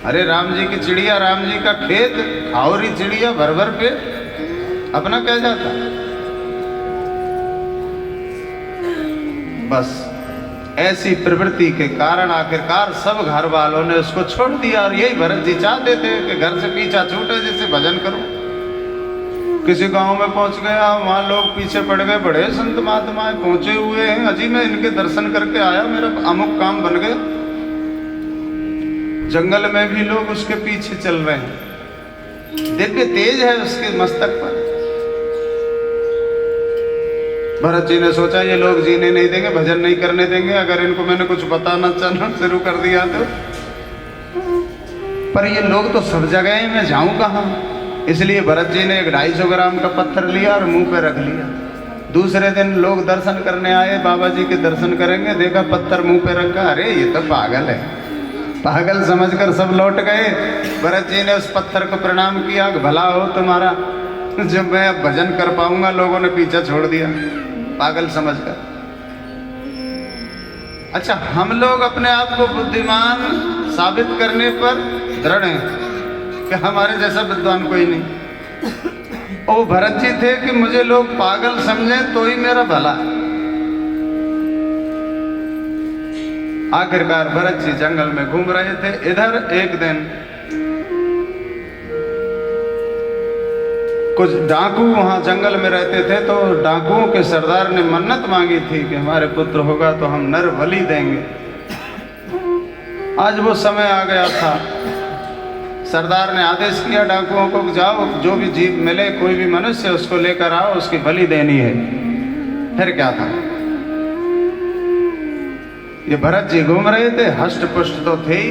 अरे राम जी की चिड़िया, राम जी का खेत, खाओ रही चिड़िया भर भर पे, अपना क्या जाता। बस ऐसी प्रवृत्ति के कारण आखिरकार सब घर वालों ने उसको छोड़ दिया। और यही भरत जी चाहते थे कि घर से पीछा छूटे, जैसे भजन करो। किसी गांव में पहुंच गया, वहां लोग पीछे पड़ गए, बड़े संत महात्माएं पहुंचे हुए हैं, अजी मैं इनके दर्शन करके आया, मेरा अमुक काम बन गया। जंगल में भी लोग उसके पीछे चल रहे हैं, दिव्य तेज है उसके मस्तक पर। भरत जी ने सोचा ये लोग जीने नहीं देंगे, भजन नहीं करने देंगे, अगर इनको मैंने कुछ बताना चलना शुरू कर दिया तो। पर ये लोग तो सब जगह हैं, मैं जाऊं कहां। इसलिए भरत जी ने एक 250 ग्राम का पत्थर लिया और मुंह पे रख लिया। दूसरे दिन लोग दर्शन करने आए, बाबा जी के दर्शन करेंगे, देखा पत्थर मुंह पे रखा, अरे ये तो पागल है। पागल समझकर सब लौट गए। भरत जी ने उस पत्थर को प्रणाम किया, भला हो तुम्हारा, जब मैं अब भजन कर पाऊंगा। लोगों ने पीछा छोड़ दिया पागल समझकर। अच्छा, हम लोग अपने आप को बुद्धिमान साबित करने पर दृढ़ हैं कि हमारे जैसा विद्वान कोई नहीं। और वो भरत जी थे कि मुझे लोग पागल समझें तो ही मेरा भला। आखिरकार भरत जी जंगल में घूम रहे थे। इधर एक दिन कुछ डाकू वहां जंगल में रहते थे, तो डाकुओं के सरदार ने मन्नत मांगी थी कि हमारे पुत्र होगा तो हम नर बलि देंगे। आज वो समय आ गया था। सरदार ने आदेश किया डाकुओं को, जाओ जो भी जीव मिले, कोई भी मनुष्य, उसको लेकर आओ, उसकी बलि देनी है। फिर क्या था, ये भरत जी घूम रहे थे, हष्ट पुष्ट तो थे ही,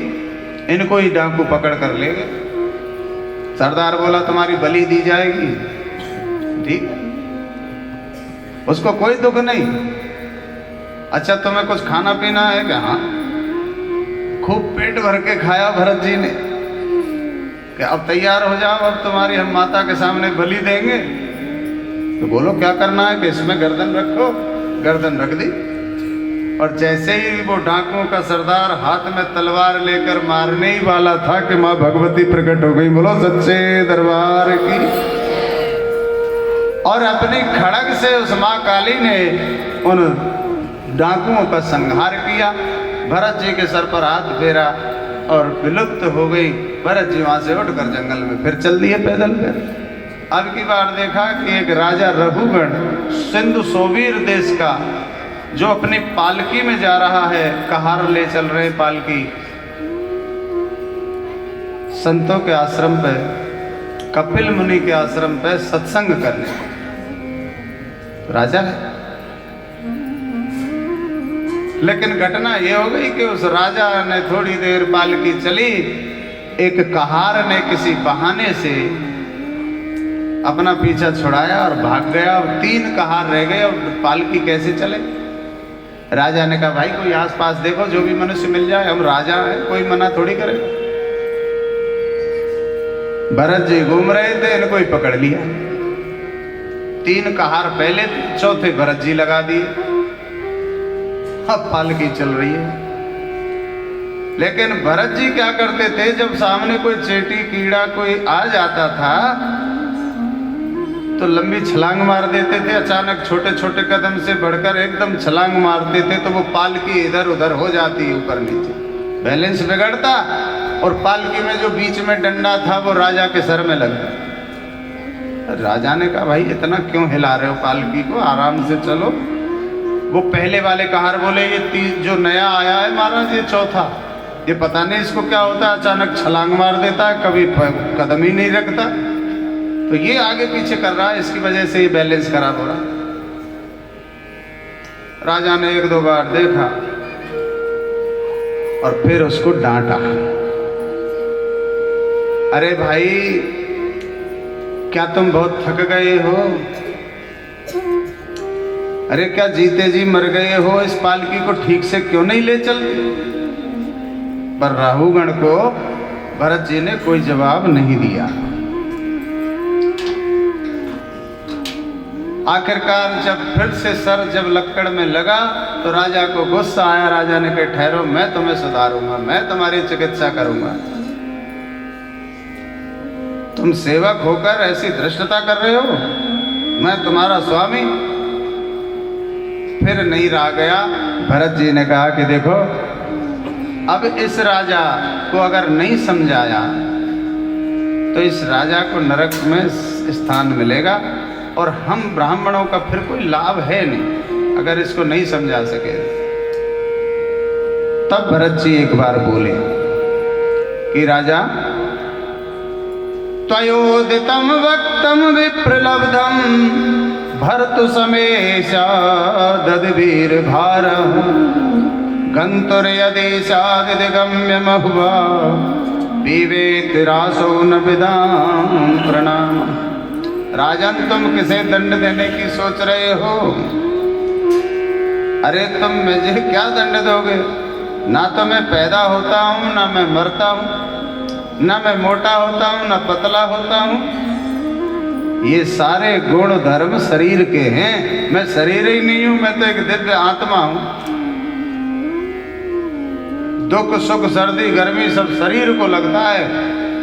इनको ही डाकू पकड़ कर ले गए। सरदार बोला तुम्हारी बलि दी जाएगी, ठीक, उसको कोई दुख नहीं। अच्छा तुम्हें कुछ खाना पीना है क्या? हाँ। खूब पेट भर के खाया भरत जी ने कि अब तैयार हो जाओ, अब तुम्हारी हम माता के सामने बलि देंगे। तो बोलो क्या करना है? कि इसमें गर्दन रखो। गर्दन रख दी, और जैसे ही वो डाकुओं का सरदार हाथ में तलवार लेकर मारने ही वाला था कि मां भगवती प्रकट हो गई। बोलो सच्चे दरबार की। और अपनी खड़ग से उस मां काली ने उन डाकुओं का संहार किया। भरत जी के सर पर हाथ फेरा और विलुप्त हो गई। भरत जी वहां से उठकर जंगल में फिर चल दिए पैदल। फिर अब की बार देखा कि एक राजा रघुगण, सिंधु सोवीर देश का, जो अपनी पालकी में जा रहा है, कहार ले चल रहे पालकी, संतों के आश्रम पे, कपिल मुनि के आश्रम पे सत्संग करने। राजा है, लेकिन घटना ये हो गई कि उस राजा ने थोड़ी देर पालकी चली, एक कहार ने किसी बहाने से अपना पीछा छुड़ाया और भाग गया। 3 कहार रह गए और पालकी कैसे चले? राजा ने कहा भाई कोई आसपास देखो, जो भी मनुष्य मिल जाए, हम राजा हैं, कोई मना थोड़ी करे। भरत जी घूम रहे थे, इनको ही पकड़ लिया। 3 कहार पहले थे, चौथे भरत जी लगा दिए। अब पालकी चल रही है। लेकिन भरत जी क्या करते थे, जब सामने कोई चींटी कीड़ा कोई आ जाता था तो लंबी छलांग मार देते थे। अचानक छोटे छोटे कदम से बढ़कर एकदम छलांग मारते थे, तो वो पालकी इधर उधर हो जाती, ऊपर नीचे, बैलेंस बिगड़ता, और पालकी में जो बीच में डंडा था वो राजा के सर में लगता। राजा ने कहा भाई इतना क्यों हिला रहे हो पालकी को, आराम से चलो। वो पहले वाले कहार बोले ये जो नया आया है महाराज, ये चौथा, ये पता नहीं इसको क्या होता है, अचानक छलांग मार देता है, कभी कदम ही नहीं रखता, तो ये आगे पीछे कर रहा है, इसकी वजह से ये बैलेंस खराब हो रहा। राजा ने 1-2 बार देखा और फिर उसको डांटा, अरे भाई क्या तुम बहुत थक गए हो? अरे क्या जीते जी मर गए हो? इस पालकी को ठीक से क्यों नहीं ले चलते? पर राहुगण को भरत जी ने कोई जवाब नहीं दिया। आखिरकार जब फिर से सर जब लक्कड़ में लगा तो राजा को गुस्सा आया। राजा ने कहा ठहरो, मैं तुम्हें सुधारूंगा, मैं तुम्हारी चिकित्सा करूंगा। तुम सेवक होकर ऐसी धृष्टता कर रहे हो, मैं तुम्हारा स्वामी। फिर नहीं रहा गया। भरत जी ने कहा कि देखो, अब इस राजा को अगर नहीं समझाया तो इस राजा को नरक में स्थान मिलेगा, और हम ब्राह्मणों का फिर कोई लाभ है नहीं अगर इसको नहीं समझा सके। तब भरत जी एक बार बोले कि राजा, त्वयोदितं वक्तं विप्रलब्धं भर्तु समेशा दद्वीर भारः गन्तुर्यदेशादिगम्य महुवा विवेत रासो न विदां प्रणाम। राजन, तुम किसे दंड देने की सोच रहे हो? अरे तुम मुझे क्या दंड दोगे? ना तो मैं पैदा होता हूँ, ना मैं मरता हूँ, ना मैं मोटा होता हूँ, ना पतला होता हूँ। ये सारे गुण धर्म शरीर के हैं। मैं शरीर ही नहीं हूँ, मैं तो एक दिव्य आत्मा हूँ। दुख सुख सर्दी गर्मी सब शरीर को लगता है,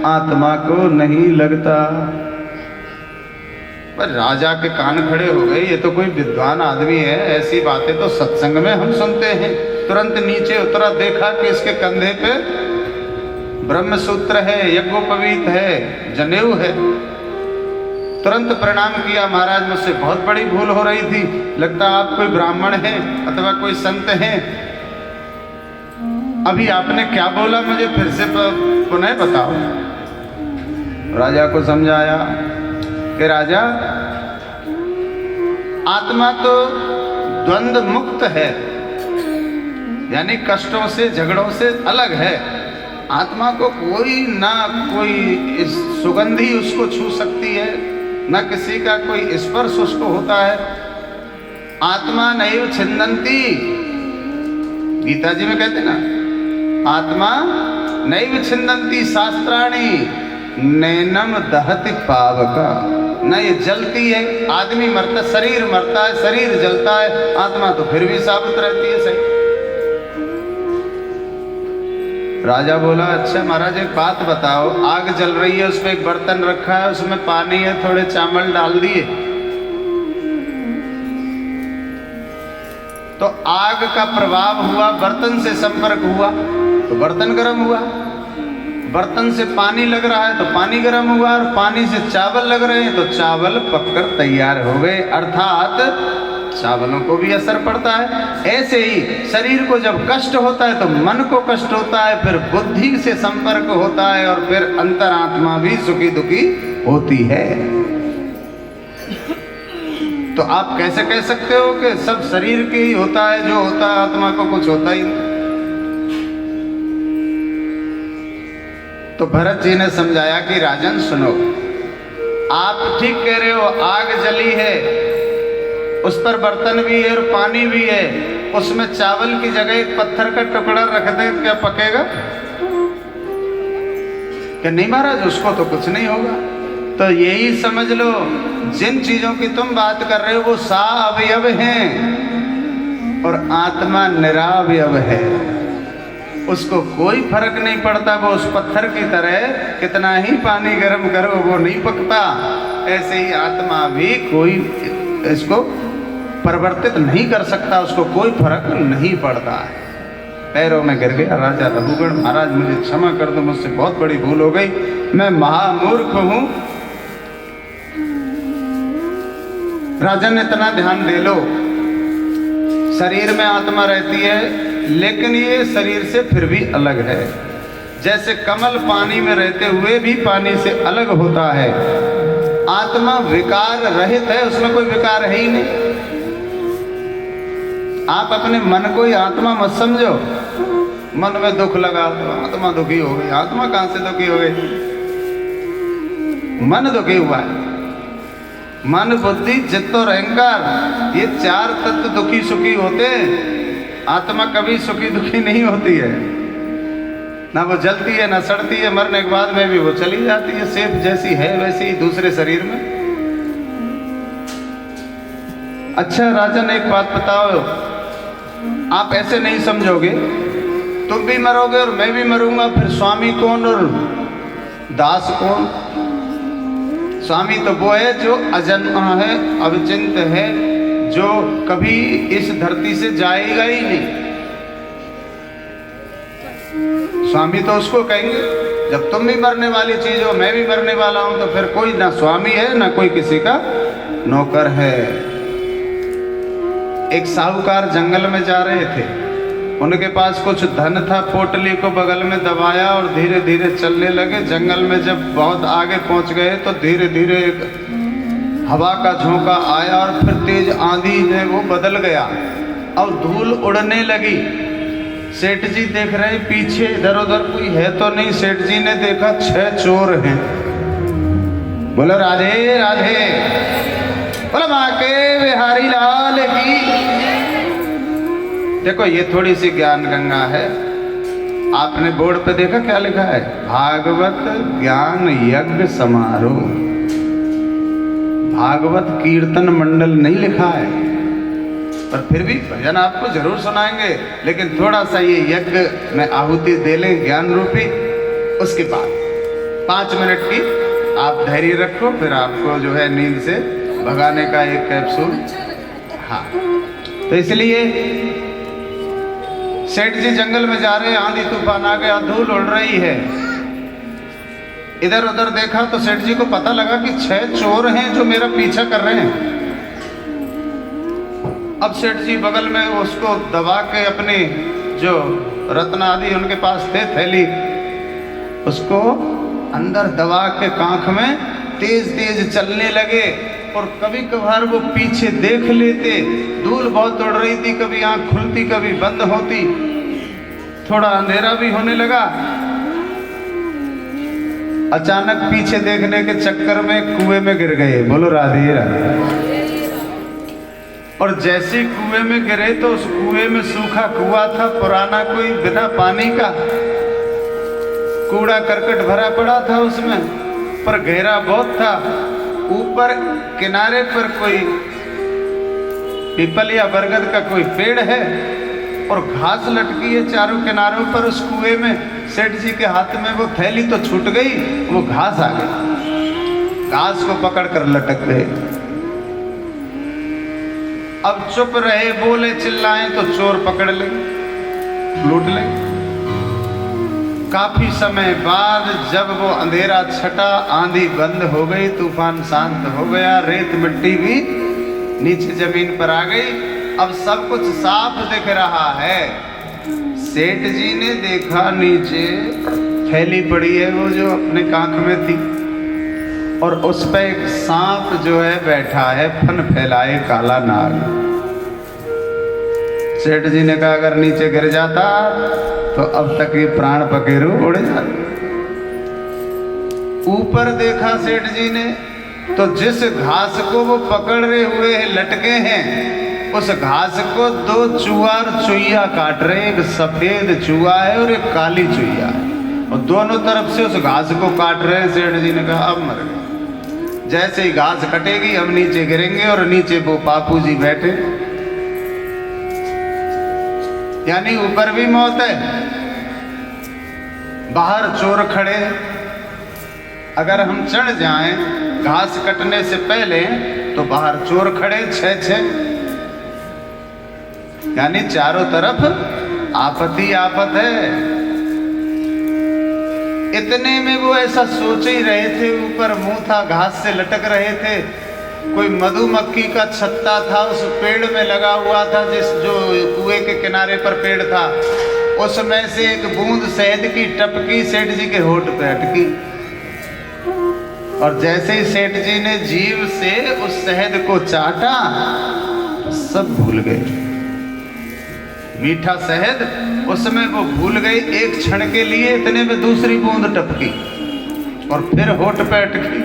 आत्मा को नहीं लगता। पर राजा के कान खड़े हो गए, ये तो कोई विद्वान आदमी है, ऐसी बातें तो सत्संग में हम सुनते हैं। तुरंत नीचे उतरा, देखा कि इसके कंधे पे ब्रह्मसूत्र है, यज्ञोपवीत है, जनेऊ है। तुरंत प्रणाम किया, महाराज मुझसे बहुत बड़ी भूल हो रही थी, लगता आप कोई ब्राह्मण हैं अथवा कोई संत हैं। अभी आपने क्या बोला मुझे फिर से पुनः बताओ। राजा को समझाया कि राजा, आत्मा तो द्वंद्व मुक्त है, यानी कष्टों से झगड़ों से अलग है। आत्मा को कोई ना कोई इस सुगंधी उसको छू सकती है, ना किसी का कोई स्पर्श उसको होता है। आत्मा नैव छिन्दन्ति, गीता जी में कहते ना, आत्मा नैव छिन्दन्ति शास्त्राणि नैनम दहति पावका। न ये जलती है, आदमी मरता, शरीर मरता है, शरीर जलता है, आत्मा तो फिर भी साबित रहती है। सही। राजा बोला, अच्छा महाराज एक बात बताओ, आग जल रही है, उसमें एक बर्तन रखा है, उसमें पानी है, थोड़े चावल डाल दिए तो आग का प्रभाव हुआ, बर्तन से संपर्क हुआ तो बर्तन गर्म हुआ, बर्तन से पानी लग रहा है तो पानी गर्म हुआ, और पानी से चावल लग रहे हैं तो चावल पककर तैयार हो गए। अर्थात चावलों को भी असर पड़ता है। ऐसे ही शरीर को जब कष्ट होता है तो मन को कष्ट होता है, फिर बुद्धि से संपर्क होता है, और फिर अंतरात्मा भी सुखी दुखी होती है। तो आप कैसे कह सकते हो कि सब शरीर के ही होता है, जो होता है आत्मा को कुछ होता ही नहीं? तो भरत जी ने समझाया कि राजन सुनो, आप ठीक कह रहे हो, आग जली है, उस पर बर्तन भी है और पानी भी है, उसमें चावल की जगह एक पत्थर का टुकड़ा रख दे, क्या पकेगा? कि नहीं महाराज, उसको तो कुछ नहीं होगा। तो यही समझ लो, जिन चीजों की तुम बात कर रहे हो वो सावयव हैं और आत्मा निरावयव है, उसको कोई फर्क नहीं पड़ता। वो उस पत्थर की तरह कितना ही पानी गर्म करो वो नहीं पकता। ऐसे ही आत्मा भी कोई इसको परिवर्तित नहीं कर सकता, उसको कोई फर्क नहीं पड़ता है। पैरों में गिर गया राजा रघुगण, महाराज मुझे क्षमा कर दो, मुझसे बहुत बड़ी भूल हो गई, मैं महामूर्ख हूं। राजन इतना ध्यान दे लो, शरीर में आत्मा रहती है, लेकिन ये शरीर से फिर भी अलग है। जैसे कमल पानी में रहते हुए भी पानी से अलग होता है, आत्मा विकार रहित है, उसमें कोई विकार है ही नहीं। आप अपने मन को ही आत्मा मत समझो। मन में दुख लगा तो आत्मा दुखी हो गई। आत्मा कहां से दुखी हो गई? मन दुखी हुआ है। मन बुद्धि चित्त और अहंकार, ये चार तत्व दुखी सुखी होते हैं। आत्मा कभी सुखी दुखी नहीं होती है, ना वो जलती है ना सड़ती है, मरने के बाद में भी वो चली जाती है, सेब जैसी है वैसी ही दूसरे शरीर में। अच्छा राजन एक बात बताओ, आप ऐसे नहीं समझोगे, तुम भी मरोगे और मैं भी मरूंगा, फिर स्वामी कौन और दास कौन? स्वामी तो वो है जो अजन्मा है, अविचिंत है, जो कभी इस धरती से जाएगा ही नहीं। स्वामी तो उसको कहेंगे जब तुम भी मरने वाली चीज हो, मैं भी मरने वाला हूं, तो फिर कोई ना स्वामी है ना कोई किसी का नौकर है। एक साहूकार जंगल में जा रहे थे, उनके पास कुछ धन था, पोटली को बगल में दबाया और धीरे धीरे चलने लगे। जंगल में जब बहुत आगे पहुंच गए तो धीरे धीरे एक हवा का झोंका आया और फिर तेज आंधी में वो बदल गया और धूल उड़ने लगी। सेठ जी देख रहे पीछे इधर उधर कोई है तो नहीं। सेठ जी ने देखा 6 चोर हैं। बोलो राधे राधे, बोलो माँ के बिहारी लाल की। देखो ये थोड़ी सी ज्ञान गंगा है। आपने बोर्ड पे देखा क्या लिखा है? भागवत ज्ञान यज्ञ समारोह। भागवत कीर्तन मंडल नहीं लिखा है, पर फिर भी भजन आपको जरूर सुनाएंगे। लेकिन थोड़ा सा ये यज्ञ में आहुति दे लें ज्ञान रूपी, उसके बाद 5 मिनट की आप धैर्य रखो, फिर आपको जो है नींद से भगाने का एक कैप्सूल। हाँ, तो इसलिए सेठ जी जंगल में जा रहे हैं, आंधी तूफान आ गया, धूल उड़ रही है। इधर उधर देखा तो सेठ जी को पता लगा कि 6 चोर हैं जो मेरा पीछा कर रहे हैं। अब सेठ जी बगल में उसको दबा के अपने जो रत्न आदि उनके पास थे थैली, उसको अंदर दबा के कांख में तेज तेज चलने लगे। और कभी कभार वो पीछे देख लेते, धूल बहुत उड़ रही थी, कभी आंख खुलती कभी बंद होती, थोड़ा अंधेरा भी होने लगा। अचानक पीछे देखने के चक्कर में कुएं में गिर गए। बोलो राधे राधे। और जैसे कुएं में गिरे तो उस कुएं में सूखा कुआं था, पुराना, कोई बिना पानी का, कूड़ा करकट भरा पड़ा था उसमें, पर गहरा बहुत था। ऊपर किनारे पर कोई पीपल या बरगद का कोई पेड़ है और घास लटकी है चारों किनारों पर उस कुएं में। सेठ जी के हाथ में वो थैली तो छूट गई, वो घास आ गई, घास को पकड़ कर लटक गए। अब चुप रहे, बोले चिल्लाएं तो चोर पकड़ ले, लूट ले। काफी समय बाद जब वो अंधेरा छटा, आंधी बंद हो गई, तूफान शांत हो गया, रेत मिट्टी भी नीचे जमीन पर आ गई, अब सब कुछ साफ दिख रहा है। सेठ जी ने देखा नीचे थैली पड़ी है वो जो अपने कांख में थी, और उस पर एक सांप जो है बैठा है, फन फैलाए काला नाग। सेठ जी ने कहा अगर नीचे गिर जाता तो अब तक ये प्राण पखेरु उड़ जाते। ऊपर देखा सेठ जी ने तो जिस घास को वो पकड़े हुए हैं, लटके हैं, उस घास को 2 चूहा चुईया काट रहे। एक सफेद चूहा है और एक काली चुईया है, और दोनों तरफ से उस घास को काट रहे हैं। सेठ जी ने कहा अब मर गए। जैसे ही घास कटेगी हम नीचे गिरेंगे, और नीचे वो बापू जी बैठे, यानी ऊपर भी मौत है, बाहर चोर खड़े। अगर हम चढ़ जाएं घास कटने से पहले तो बाहर चोर खड़े 6-6, यानी चारों तरफ आपत्ति आफत है। इतने में वो ऐसा सोच ही रहे थे, ऊपर मुंह था, घास से लटक रहे थे। कोई मधुमक्खी का छत्ता था उस पेड़ में लगा हुआ था, जिस जो कुएं के किनारे पर पेड़ था, उसमें से एक बूंद शहद की टपकी सेठ जी के होठ पे अटकी। और जैसे ही सेठ जी ने जीभ से उस शहद को चाटा, सब भूल गए। मीठा शहद उसमें वो भूल गए एक क्षण के लिए। इतने में दूसरी बूंद टपकी और फिर होठ पे अटकी।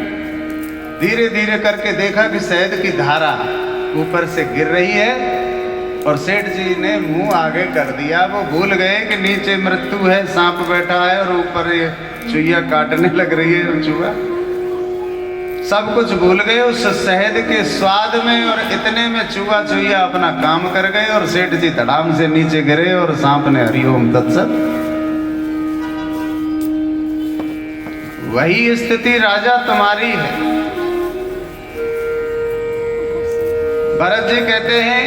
धीरे धीरे करके देखा कि शहद की धारा ऊपर से गिर रही है, और सेठ जी ने मुंह आगे कर दिया। वो भूल गए कि नीचे मृत्यु है, सांप बैठा है, और ऊपर ये चुईया काटने लग रही है चूहा। सब कुछ भूल गए उस शहद के स्वाद में, और इतने में चूहा चुईया अपना काम कर गए, और सेठ जी धड़ाम से नीचे गिरे, और सांप ने हरिओम तत्सत। वही स्थिति राजा तुम्हारी है। भरत जी कहते हैं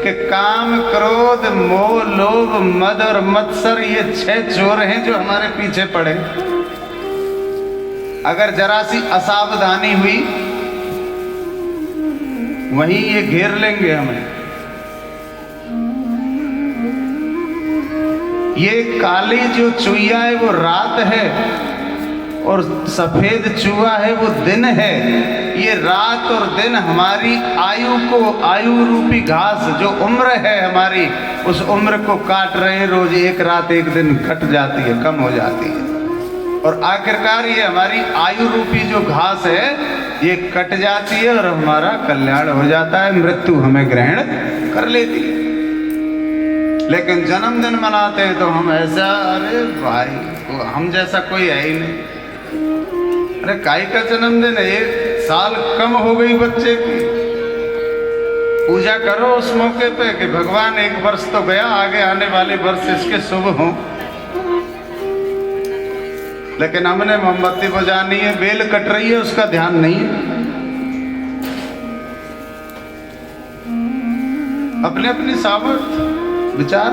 कि काम, क्रोध, मोह, लोभ, मद और मत्सर ये 6 चोर हैं जो हमारे पीछे पड़े। अगर जरा सी असावधानी हुई वहीं ये घेर लेंगे हमें। ये काली जो चुईया है वो रात है और सफेद चूहा है वो दिन है। ये रात और दिन हमारी आयु को, आयु रूपी घास जो उम्र है हमारी, उस उम्र को काट रहे हैं। रोज एक रात एक दिन घट जाती है, कम हो जाती है और आखिरकार ये हमारी आयु रूपी जो घास है ये कट जाती है और हमारा कल्याण हो जाता है, मृत्यु हमें ग्रहण कर लेती है। लेकिन जन्मदिन मनाते हैं तो हम ऐसा, अरे भाई हम जैसा कोई है ही नहीं। अरे काई का जन्मदिन है, 1 साल कम हो गई बच्चे की, पूजा करो उस मौके पे कि भगवान 1 वर्ष तो गया, आगे आने वाले वर्ष इसके शुभ हों। लेकिन हमने मोमबत्ती बुझानी है, बेल कट रही है, उसका ध्यान नहीं है। अपने अपनी सामर्थ विचार।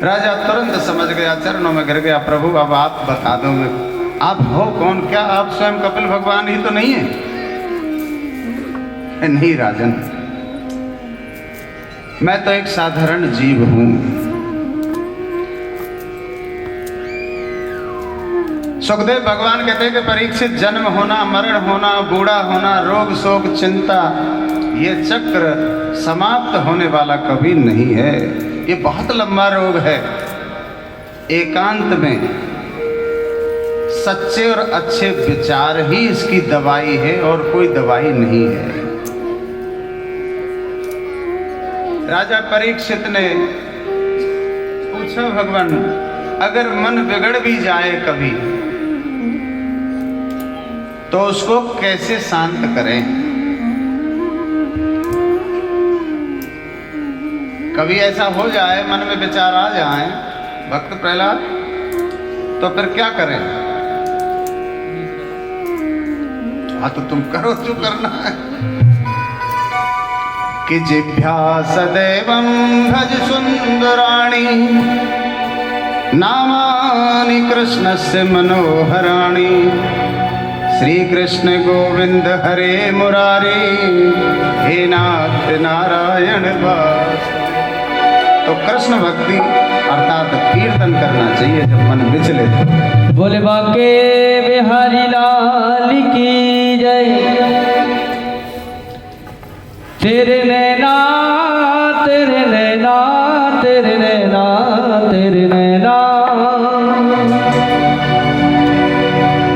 राजा तुरंत समझ गया, चरणों में गिर गया, प्रभु अब आप बता दो मैं, आप हो कौन? क्या आप स्वयं कपिल भगवान ही तो नहीं है? नहीं राजन, मैं तो एक साधारण जीव हूं। सुखदेव भगवान कहते हैं कि परीक्षित, जन्म होना, मरण होना, बूढ़ा होना, रोग शोक चिंता, ये चक्र समाप्त होने वाला कभी नहीं है। ये बहुत लंबा रोग है। एकांत में सच्चे और अच्छे विचार ही इसकी दवाई है और कोई दवाई नहीं है। राजा परीक्षित ने पूछा, भगवान अगर मन बिगड़ भी जाए कभी तो उसको कैसे शांत करें? कभी ऐसा हो जाए, मन में विचार आ जाए भक्त प्रहलाद, तो फिर क्या करें? हाँ तो तुम करो जो करना है। कि जिभ्या सदैवं भज सुंदराणि, नामानि कृष्णस्य मनोहराणि, श्री कृष्ण गोविंद हरे मुरारी, हे नाथ नारायण वास। तो कृष्ण भक्ति अर्थात कीर्तन करना चाहिए जब मन विचले। बोले बाके बिहारी लाल की जय। तेरे नैना तेरे नैना तेरे नैना तेरे नैना,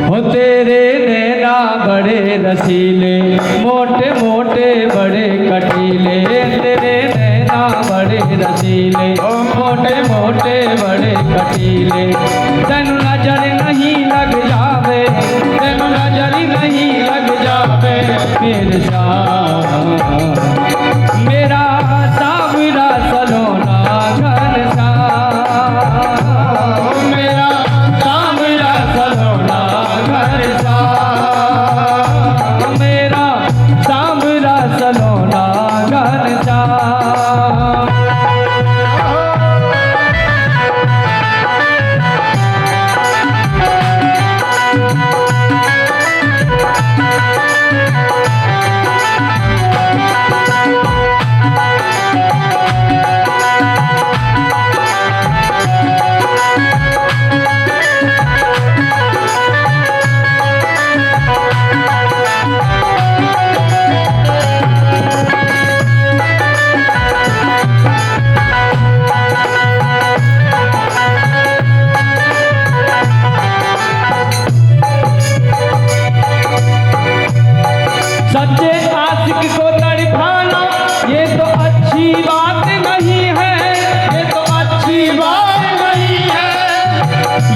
हो तेरे नैना बड़े रसीले, मोटे मोटे बड़े कटीले। तेरे नैना बड़े रसीले, मोटे मोटे बड़े कटीले। तेनु नजर नहीं लग जावे, तेनु नजर नहीं लग जावे मेरे साथ। मेरा सावरा सलोना घनश्याम, मेरा सावरा सलोना घनश्याम, मेरा सावरा सलोना घनश्याम। सच्चे आशिक को तड़पाना ये तो अच्छी बात नहीं है, ये तो अच्छी बात नहीं है।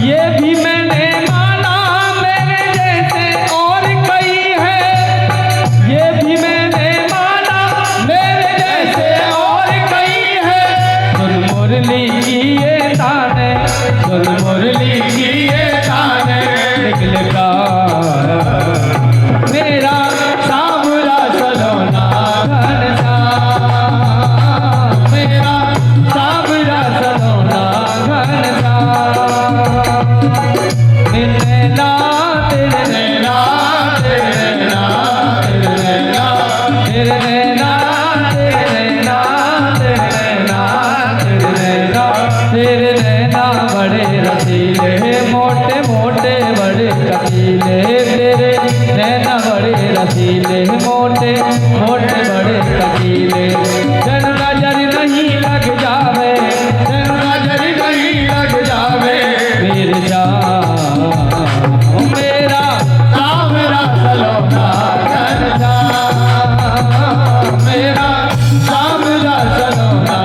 ये भी मैंने माना, मेरे जैसे और कई है। ये भी मैंने माना, मेरे जैसे और कई है। सुन मुरली की ये ताने, सुन मुरली की ये ताने, निकलेगा मेरा सावरा सलोना नैना तेरे नैना तेरे नैना तेरे नैना तेरे नैना तेरे नैना तेरे नैना तेरे नैना बड़े रसीले मोटे मोटे बड़े कटीले तेरे नैना बड़े रसीले मोटे मोटे बड़े कटीले जन नजर नहीं लग जावे जन नजर नहीं लग जावे मेरे जान मेरा सावरा सलोना घनश्याम मेरा सावरा सलोना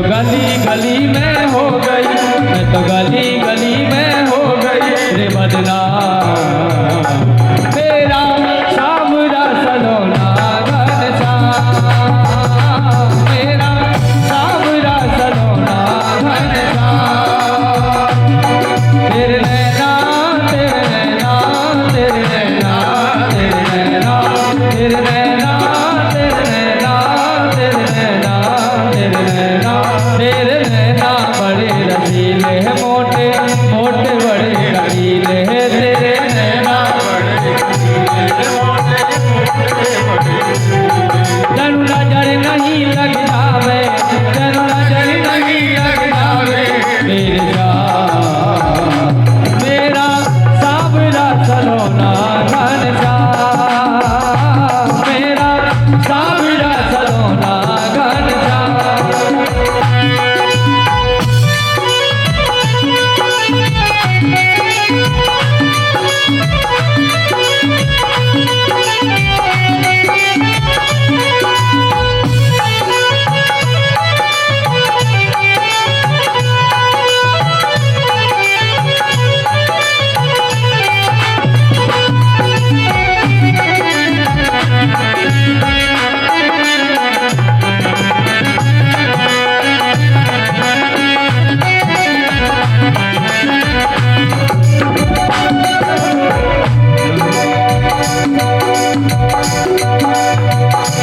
गली गली में हो गई मैं तो गली गली में हो गई रे बदनाम मेरा सावरा सलोना घनश्याम मेरा सावरा सलोना घनश्याम तेरे नैना तेरे नैना तेरे नैना तेरे नैना तेरे नैना तेरे नैना तेरे नैना तेरे नैना तेरे नैना बड़े रसीले मोटे मोटे बड़े रसीले तेरे नैना बड़े मोटे मोटे जनु नजर नहीं लग जावे जनु नजर नहीं लग जावे मेरे जान मेरा सावरा सलोना घनश्याम मेरा सावरा सलोना घनश्याम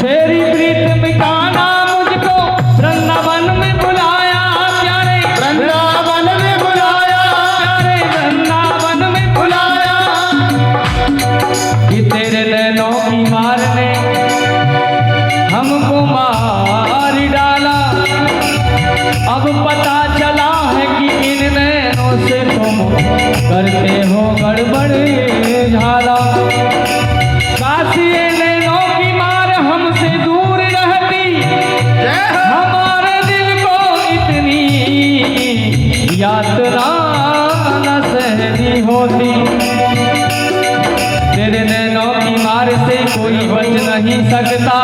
तेरी प्रीत मिटाना मुझको वृंदावन में बुलाया प्यारे वृंदावन में बुलाया प्यारे वृंदावन में बुलाया कि तेरे नैनों की मार ने हमको मार डाला अब पता चला है कि इन नैनों से तुम करते हो गड़बड़ झाला काशी नैनों की मार हमसे दूर रहती हमारे दिल को इतनी यात्रा न सहनी होती तेरे नैनों की मार से कोई बच नहीं सकता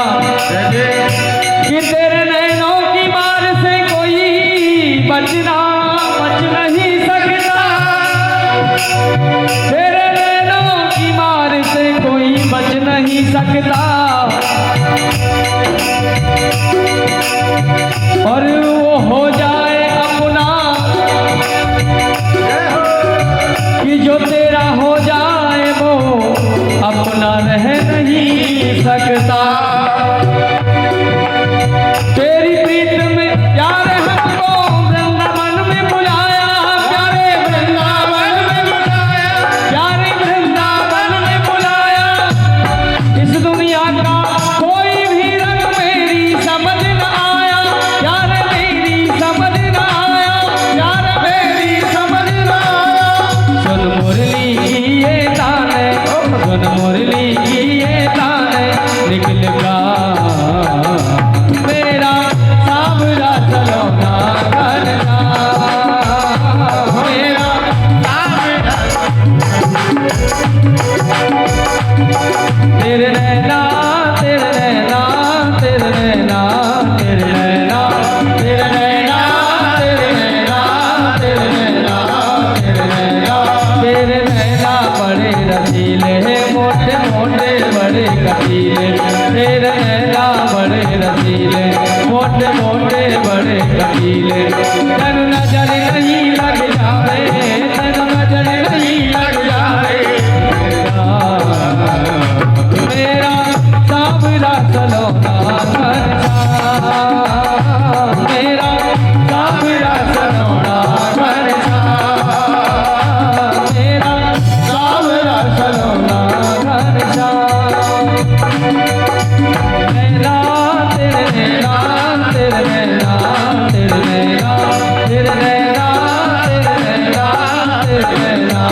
कि तेरे नैनों की मार से कोई बच नहीं सकता तेरे नैनों की मार से कोई तेरे नैना तेरे नैना तेरे नैना तेरे नैना तेरे नैना तेरे नैना तेरे नैना तेरे नैना तेरे नैना बड़े रसीले मोटे मोटे बड़े कटीले तेरे नैना बड़े रसीले मोटे मोटे बड़े कटीले तेनु नजर नहीं लग जावे तेनु नजर नहीं लग जावे मेरा सावरा सलोना घनश्याम मेरा सावरा सलोना घनश्याम मेरा सावरा सलोना घनश्याम नैना तेरे नैना तेरे नैना तेरे नैना तेरे नैना तेरे नैना तेरे नैना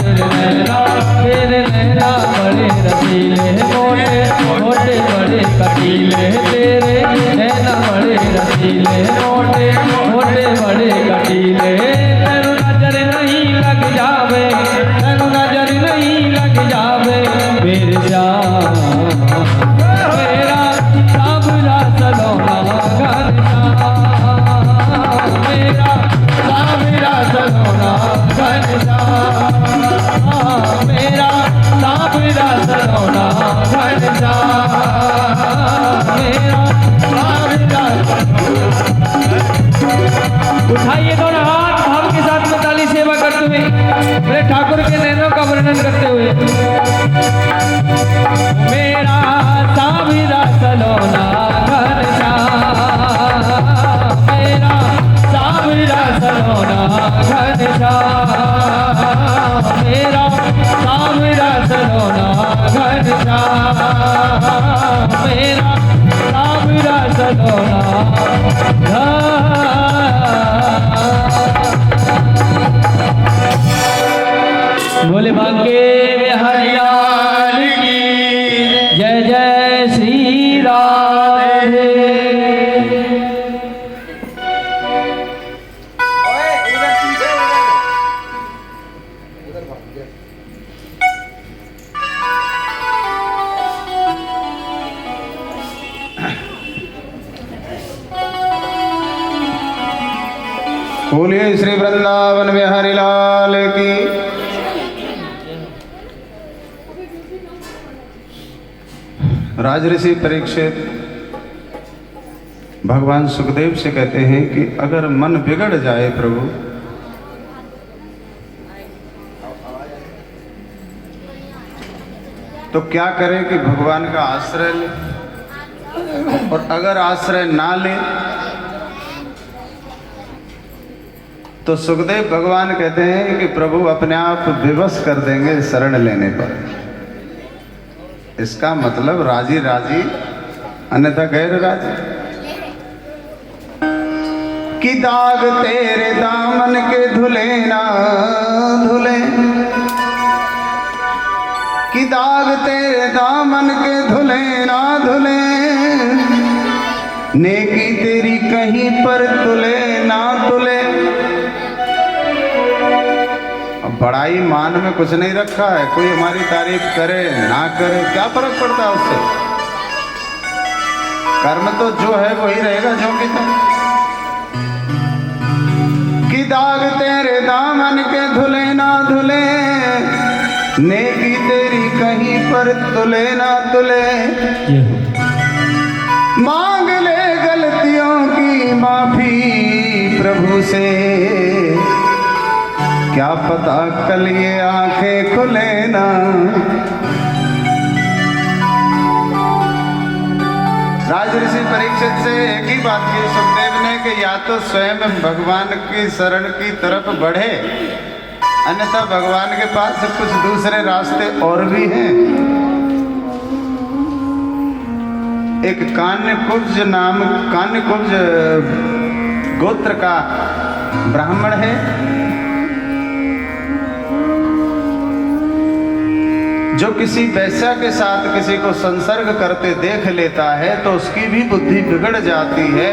तेरे नैना तेरे नैना बड़े रसीले मोटे मोटे बड़े कटीले तेरे नैना बड़े रसीले मोटे मोटे बड़े कटीले तेनु नजर नहीं लग जावे तेनु नजर नहीं लग जावे मेरे श्याम मेरा सावरा सलोना घनश्याम मेरा सावरा सलोना घनश्याम मेरा सावरा सलोना घनश्याम मेरा सावरा। उठाइए दोनों हाथ भाव के साथ में ताली सेवा करते हुए मेरे ठाकुर के नैनों का वर्णन करते हुए मेरा सावरा सलोना घनश्याम मेरा सावरा सलोना घनश्याम मेरा सावरा सलोना घनश्याम मेरा सावरा सलोना बोले बांके बिहारी लाल की जय जय श्री राधे। बोलिए श्री वृंदावन बिहारी लाल की। राजऋषि परीक्षित भगवान सुखदेव से कहते हैं कि अगर मन बिगड़ जाए प्रभु तो क्या करें कि भगवान का आश्रय ले, और अगर आश्रय ना ले तो सुखदेव भगवान कहते हैं कि प्रभु अपने आप विवश कर देंगे शरण लेने पर। इसका मतलब राजी राजी अन्यथा गैर राजी। कि दाग तेरे दामन के धुले ना धुले, कि दाग तेरे दामन के धुले ना धुले, नेकी तेरी कहीं पर तुले ना तुले। बड़ाई मान में कुछ नहीं रखा है, कोई हमारी तारीफ करे ना करे क्या फर्क पड़ता है उससे। कर्म तो जो है वही रहेगा जो कि तुम। कि दाग तेरे दामन के धुले ना धुले, नेकी तेरी कहीं पर तुले ना तुले। मांग ले गलतियों की माफी प्रभु से, क्या पता कल ये आंखें खुले ना। राजऋषि परीक्षित से एक ही बात की सुखदेव ने कि या तो स्वयं भगवान की शरण की तरफ बढ़े, अन्यथा भगवान के पास कुछ दूसरे रास्ते और भी हैं। एक कान्यकुब्ज गोत्र का ब्राह्मण है, जो किसी वैश्या के साथ किसी को संसर्ग करते देख लेता है तो उसकी भी बुद्धि बिगड़ जाती है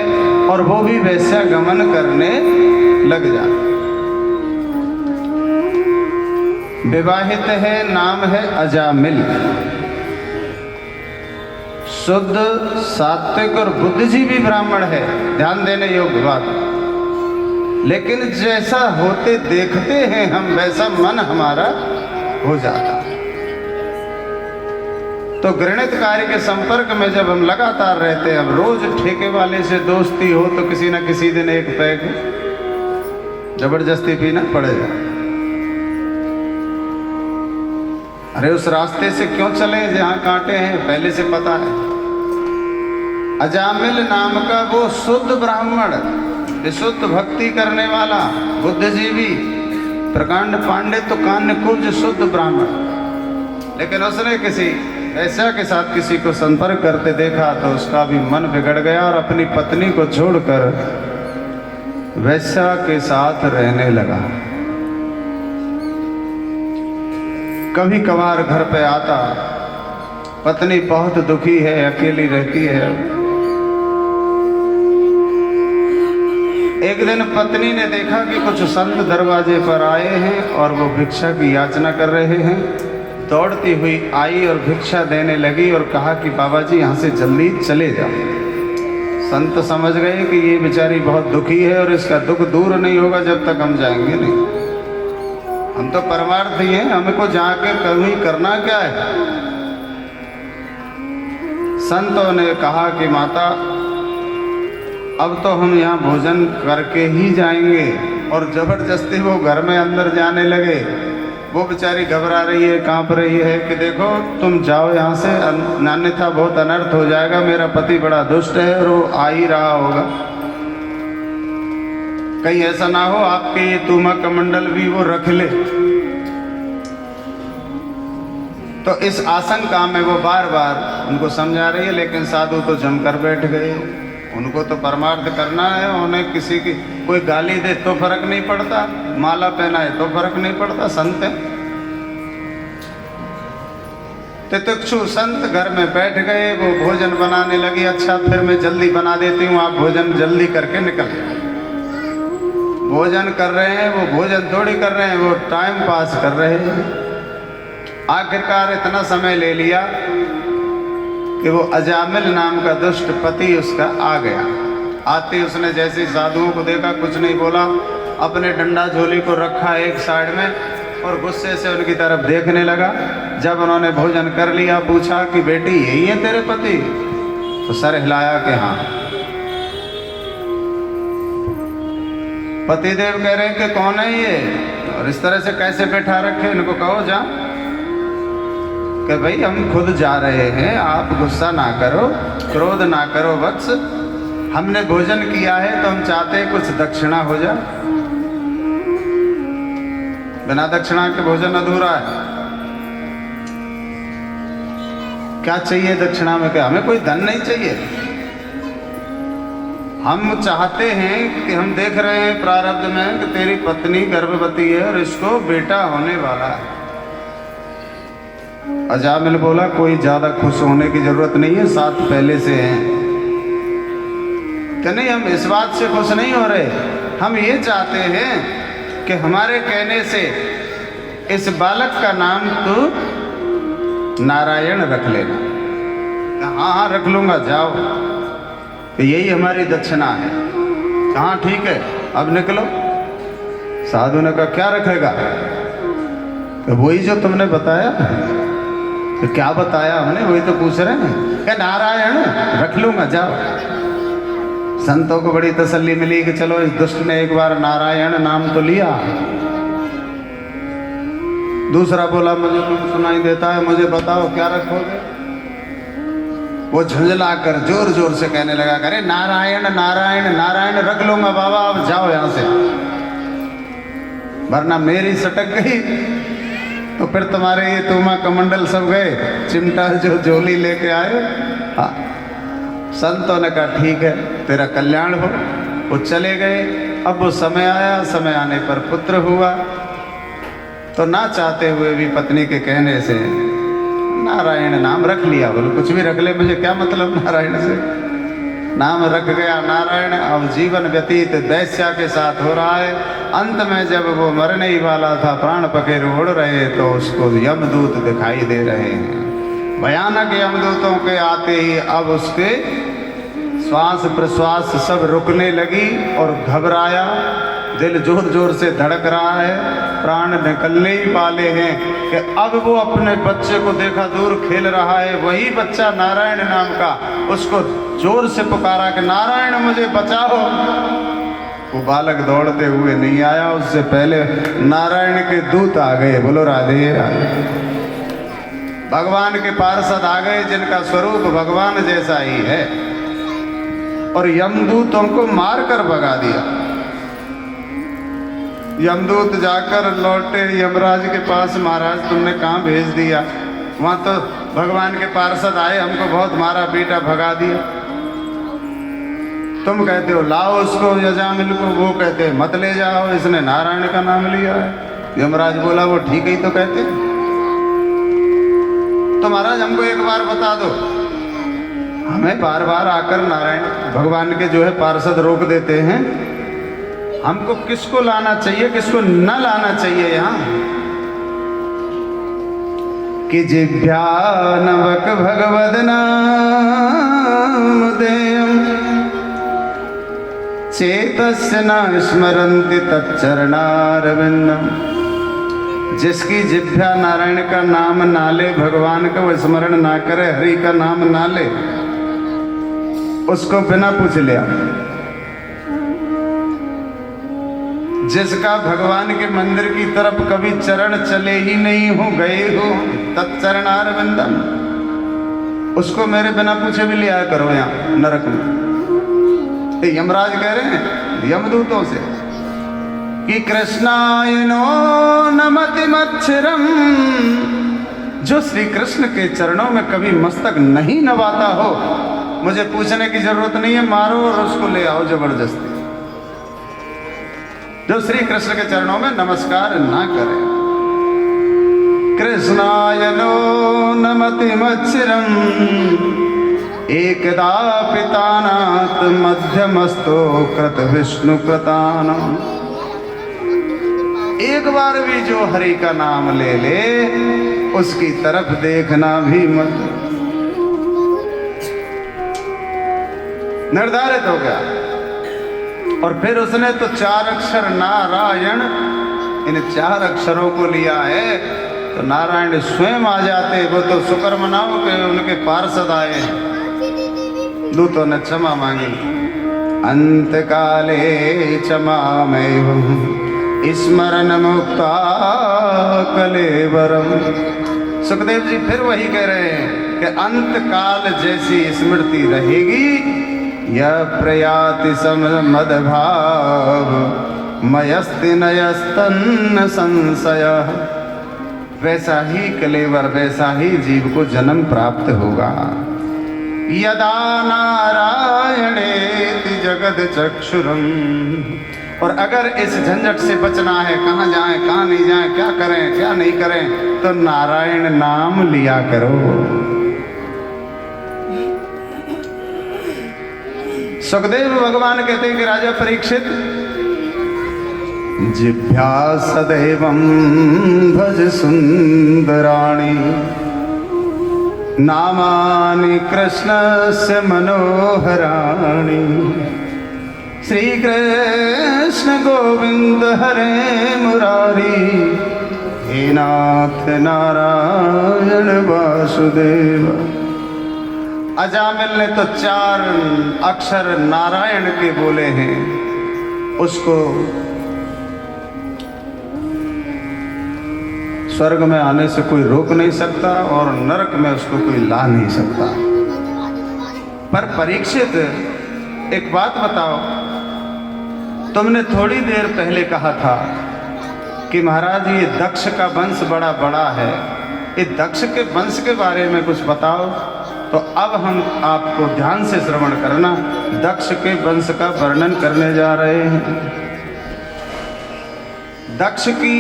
और वो भी वैश्या गमन करने लग जाता। विवाहित है, नाम है अजामिल। शुद्ध, सात्विक और बुद्धिजीवी ब्राह्मण है, ध्यान देने योग्य बात। लेकिन जैसा होते देखते हैं हम, वैसा मन हमारा हो जाता है। तो घृणित कार्य के संपर्क में जब हम लगातार रहते हैं, अब रोज ठेके वाले से दोस्ती हो तो किसी न किसी दिन एक पैग जबरदस्ती पीना पड़ेगा। अरे उस रास्ते से क्यों चले जहां कांटे हैं, पहले से पता है। अजामिल नाम का वो शुद्ध ब्राह्मण, विशुद्ध भक्ति करने वाला, बुद्धिजीवी, प्रकांड पांडित तो कान्य कुब्ज शुद्ध ब्राह्मण। लेकिन उसने किसी ऐसा के साथ किसी को संपर्क करते देखा तो उसका भी मन बिगड़ गया और अपनी पत्नी को छोड़कर वैश्या के साथ रहने लगा। कभी कभार घर पे आता, पत्नी बहुत दुखी है, अकेली रहती है। एक दिन पत्नी ने देखा कि कुछ संत दरवाजे पर आए हैं और वो भिक्षा की याचना कर रहे हैं। दौड़ती हुई आई और भिक्षा देने लगी और कहा कि बाबा जी यहाँ से जल्दी चले जाओ। संत समझ गए कि ये बेचारी बहुत दुखी है और इसका दुख दूर नहीं होगा जब तक हम जाएंगे नहीं। हम तो परमार्थी हैं, हमको जाके कहीं करना क्या है। संतों ने कहा कि माता अब तो हम यहाँ भोजन करके ही जाएंगे, और जबरदस्ती वो घर में अंदर जाने लगे। वो बेचारी घबरा रही है, कांप रही है कि देखो तुम जाओ यहाँ से, अन्यथा बहुत अनर्थ हो जाएगा। मेरा पति बड़ा दुष्ट है और वो आ ही रहा होगा, कहीं ऐसा ना हो आपके ये तुमा कमंडल भी वो रख ले। तो इस आशंका में वो बार बार उनको समझा रही है, लेकिन साधु तो जमकर बैठ गए। उनको तो परमार्थ करना है, उन्हें किसी की कोई गाली दे तो फर्क नहीं पड़ता, माला पहनाए तो फर्क नहीं पड़ता। संत है, तितिक्षु संत घर में बैठ गए। वो भोजन बनाने लगी। अच्छा फिर मैं जल्दी बना देती हूँ, आप भोजन जल्दी करके निकल जाए। भोजन कर रहे हैं, वो भोजन थोड़ी कर रहे हैं, वो टाइम पास कर रहे हैं। आखिरकार इतना समय ले लिया कि वो अजामिल नाम का दुष्ट पति उसका आ गया। आते उसने जैसे साधुओं को देखा, कुछ नहीं बोला, अपने डंडा झोली को रखा एक साइड में और गुस्से से उनकी तरफ देखने लगा। जब उन्होंने भोजन कर लिया, पूछा कि बेटी यही है तेरे पति? तो सर हिलाया कि हाँ। पतिदेव कह रहे हैं कि कौन है ये और इस तरह से कैसे बैठा रखे, इनको कहो जा। कि भाई हम खुद जा रहे हैं, आप गुस्सा ना करो, क्रोध ना करो वत्स। हमने भोजन किया है तो हम चाहते हैं कुछ दक्षिणा हो जाए। बिना दक्षिणा के भोजन अधूरा है। क्या चाहिए दक्षिणा में? क्या हमें कोई धन नहीं चाहिए। हम चाहते हैं कि हम देख रहे हैं प्रारब्ध में कि तेरी पत्नी गर्भवती है और इसको बेटा होने वाला है। अजामिल बोला कोई ज्यादा खुश होने की जरूरत नहीं है, साथ पहले से हैं। कि नहीं, हम इस बात से खुश नहीं हो रहे, हम ये चाहते हैं कि हमारे कहने से इस बालक का नाम तू नारायण रख लेना। हाँ हाँ रख लूंगा, जाओ, तो यही हमारी दक्षिणा है। हाँ ठीक है, अब निकलो। साधु ने कहा क्या रखेगा? तो वही जो तुमने बताया। तो क्या बताया हमने? वही तो पूछ रहे हैं। क्या नारायण रख लूंगा, जाओ। संतों को बड़ी तसल्ली मिली कि चलो इस दुष्ट ने एक बार नारायण नाम तो लिया। दूसरा बोला मुझे कुछ सुनाई देता है, मुझे बताओ क्या रखोगे? वो झुंझला कर जोर जोर से कहने लगा, अरे नारायण नारायण नारायण रख लूंगा बाबा, अब जाओ यहां से, वरना मेरी सटक गई तो फिर तुम्हारे ये तुमा कमंडल सब गए, चिमटा जो झोली लेके आए। हाँ, संतों ने कहा ठीक है, तेरा कल्याण हो। वो चले गए। अब वो समय आया, समय आने पर पुत्र हुआ। तो ना चाहते हुए भी पत्नी के कहने से नारायण नाम रख लिया। बोलो कुछ भी रख ले, मुझे क्या मतलब नारायण से। नाम रख गया नारायण। अब जीवन व्यतीत वैश्या के साथ हो रहा है। अंत में जब वो मरने ही वाला था, प्राण पखेरु उड़ रहे, तो उसको यमदूत दिखाई दे रहे हैं। भयानक यमदूतों के आते ही अब उसके श्वास प्रश्वास सब रुकने लगी और घबराया, दिल जोर जोर से धड़क रहा है, प्राण निकलने ही वाले हैं कि अब वो अपने बच्चे को देखा दूर खेल रहा है। वही बच्चा नारायण नाम का, उसको जोर से पुकारा कि नारायण मुझे बचाओ। वो बालक दौड़ते हुए नहीं आया, उससे पहले नारायण के दूत आ गए। बोलो राधे राधे। भगवान के पार्षद आ गए जिनका स्वरूप भगवान जैसा ही है, और यमदूतों को मारकर भगा दिया। यमदूत जाकर लौटे यमराज के पास, महाराज तुमने कहाँ भेज दिया? वहां तो भगवान के पार्षद आए, हमको बहुत मारा पीटा भगा दिया। तुम कहते हो लाओ उसको यजामिल को, वो कहते मत ले जाओ, इसने नारायण का नाम लिया है। यमराज बोला वो ठीक ही तो कहते। तो महाराज हमको एक बार बता दो, हमें बार बार आकर नारायण भगवान के जो है पार्षद रोक देते हैं, हमको किसको लाना चाहिए किसको न लाना चाहिए यहाँ? कि जिभ्यानवक भगवद नाम देयम चेतस्य न स्मरन्ति तच्चरणारविंदम। जिसकी जिभ्या नारायण का नाम ना ले, भगवान का वो स्मरण ना करे, हरि का नाम ना ले, उसको बिना पूछ लिया। जिसका भगवान के मंदिर की तरफ कभी चरण चले ही नहीं हो, गए हो, तत्चरणारविंदम, उसको मेरे बिना पूछे भी लिया करो यहाँ नरक में। यमराज कह रहे हैं यमदूतों से कि कृष्णायनो नमति मच्छरम, जो श्री कृष्ण के चरणों में कभी मस्तक नहीं नवाता हो, मुझे पूछने की जरूरत नहीं है, मारो और उसको ले आओ जबरदस्ती। जो श्री कृष्ण के चरणों में नमस्कार ना करे। कृष्णायनो नमति मच्छरम एकदा पितानात मध्यमस्तो कृत विष्णु कृतानम। एक बार भी जो हरि का नाम ले ले, उसकी तरफ देखना भी मत। निर्धारित हो गया। और फिर उसने तो 4 अक्षर नारायण, इन 4 अक्षरों को लिया है, तो नारायण स्वयं आ जाते। वो तो शुक्र मनाओ कि उनके पार्षद आए, दूतों ने क्षमा मांगी। अंत काले क्षमा में स्मरण मुक्ता कलेवरम। सुखदेव जी फिर वही कह रहे हैं कि अंत काल जैसी स्मृति रहेगी, यह प्रयाति समदभाव मयस्ति नयस्तन्न संशय। वैसा ही कलेवर, वैसा ही जीव को जन्म प्राप्त होगा। यदा नारायणेति जगद चक्षुरम। और अगर इस झंझट से बचना है, कहाँ जाएं कहाँ नहीं जाएं, क्या करें क्या नहीं करें, तो नारायण नाम लिया करो। सुखदेव भगवान कहते हैं कि राजा परीक्षित, जिभ्या सदैवं भज सुंदराणि नामानि कृष्णस्य मनोहराणि। श्री कृष्ण गोविंद हरे मुरारी, हे नाथ नारायण वासुदेव। अजामिल ने तो 4 अक्षर नारायण के बोले हैं, उसको स्वर्ग में आने से कोई रोक नहीं सकता और नरक में उसको कोई ला नहीं सकता। पर परीक्षित एक बात बताओ, तुमने थोड़ी देर पहले कहा था कि महाराज ये दक्ष का वंश बड़ा बड़ा है, ये दक्ष के वंश के बारे में कुछ बताओ। तो अब हम आपको ध्यान से श्रवण करना, दक्ष के वंश का वर्णन करने जा रहे हैं। दक्ष की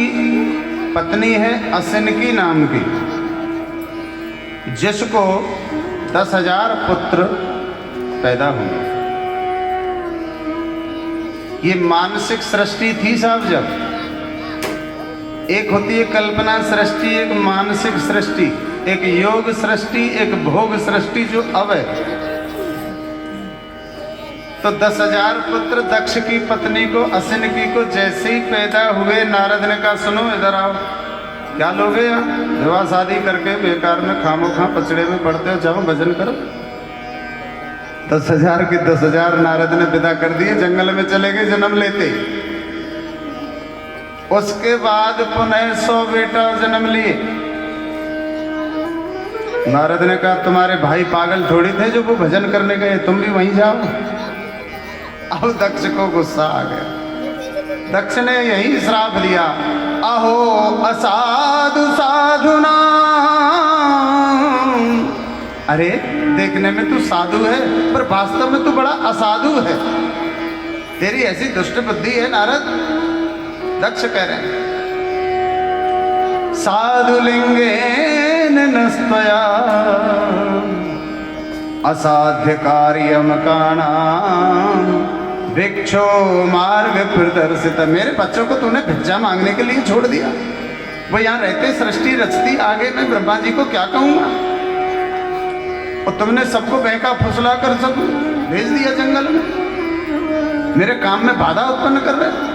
पत्नी है असिनकी नाम की, जिसको 10,000 पुत्र पैदा हुए। ये मानसिक सृष्टि थी साहब। जब एक होती है कल्पना सृष्टि, एक मानसिक सृष्टि, एक योग सृष्टि, एक भोग सृष्टि जो अब है। तो 10,000 पुत्र दक्ष की पत्नी को असिनकी को जैसे ही पैदा हुए, नारद ने कहा सुनो इधर आओ, क्या लोगे यहाँ, विवाह शादी करके बेकार में खामोखा पचड़े में पड़ते हो, जाओ भजन करो। 10,000 की 10,000 नारद ने विदा कर दिए, जंगल में चले गए जन्म लेते। उसके बाद पुनः 100 बेटा जन्म लिए। नारद ने कहा तुम्हारे भाई पागल थोड़ी थे जो वो भजन करने गए, तुम भी वहीं जाओ। अब दक्ष को गुस्सा आ गया। दक्ष ने यही श्राप दिया, अहो असाधु साधुना। अरे देखने में तू साधु है पर वास्तव में तू बड़ा असाधु है, तेरी ऐसी दुष्ट बुद्धि है नारद। दक्ष कह रहे हैं साधु लिंगेन नस्तया असाध्य कार्यम काणाम भिक्षो मार्ग प्रदर्शित। मेरे बच्चों को तूने भिक्षा मांगने के लिए छोड़ दिया, वो यहाँ रहते सृष्टि रचती, आगे मैं ब्रह्मा जी को क्या कहूंगा। और तुमने सबको बहका फुसला कर सब भेज दिया जंगल में, मेरे काम में बाधा उत्पन्न कर रहे।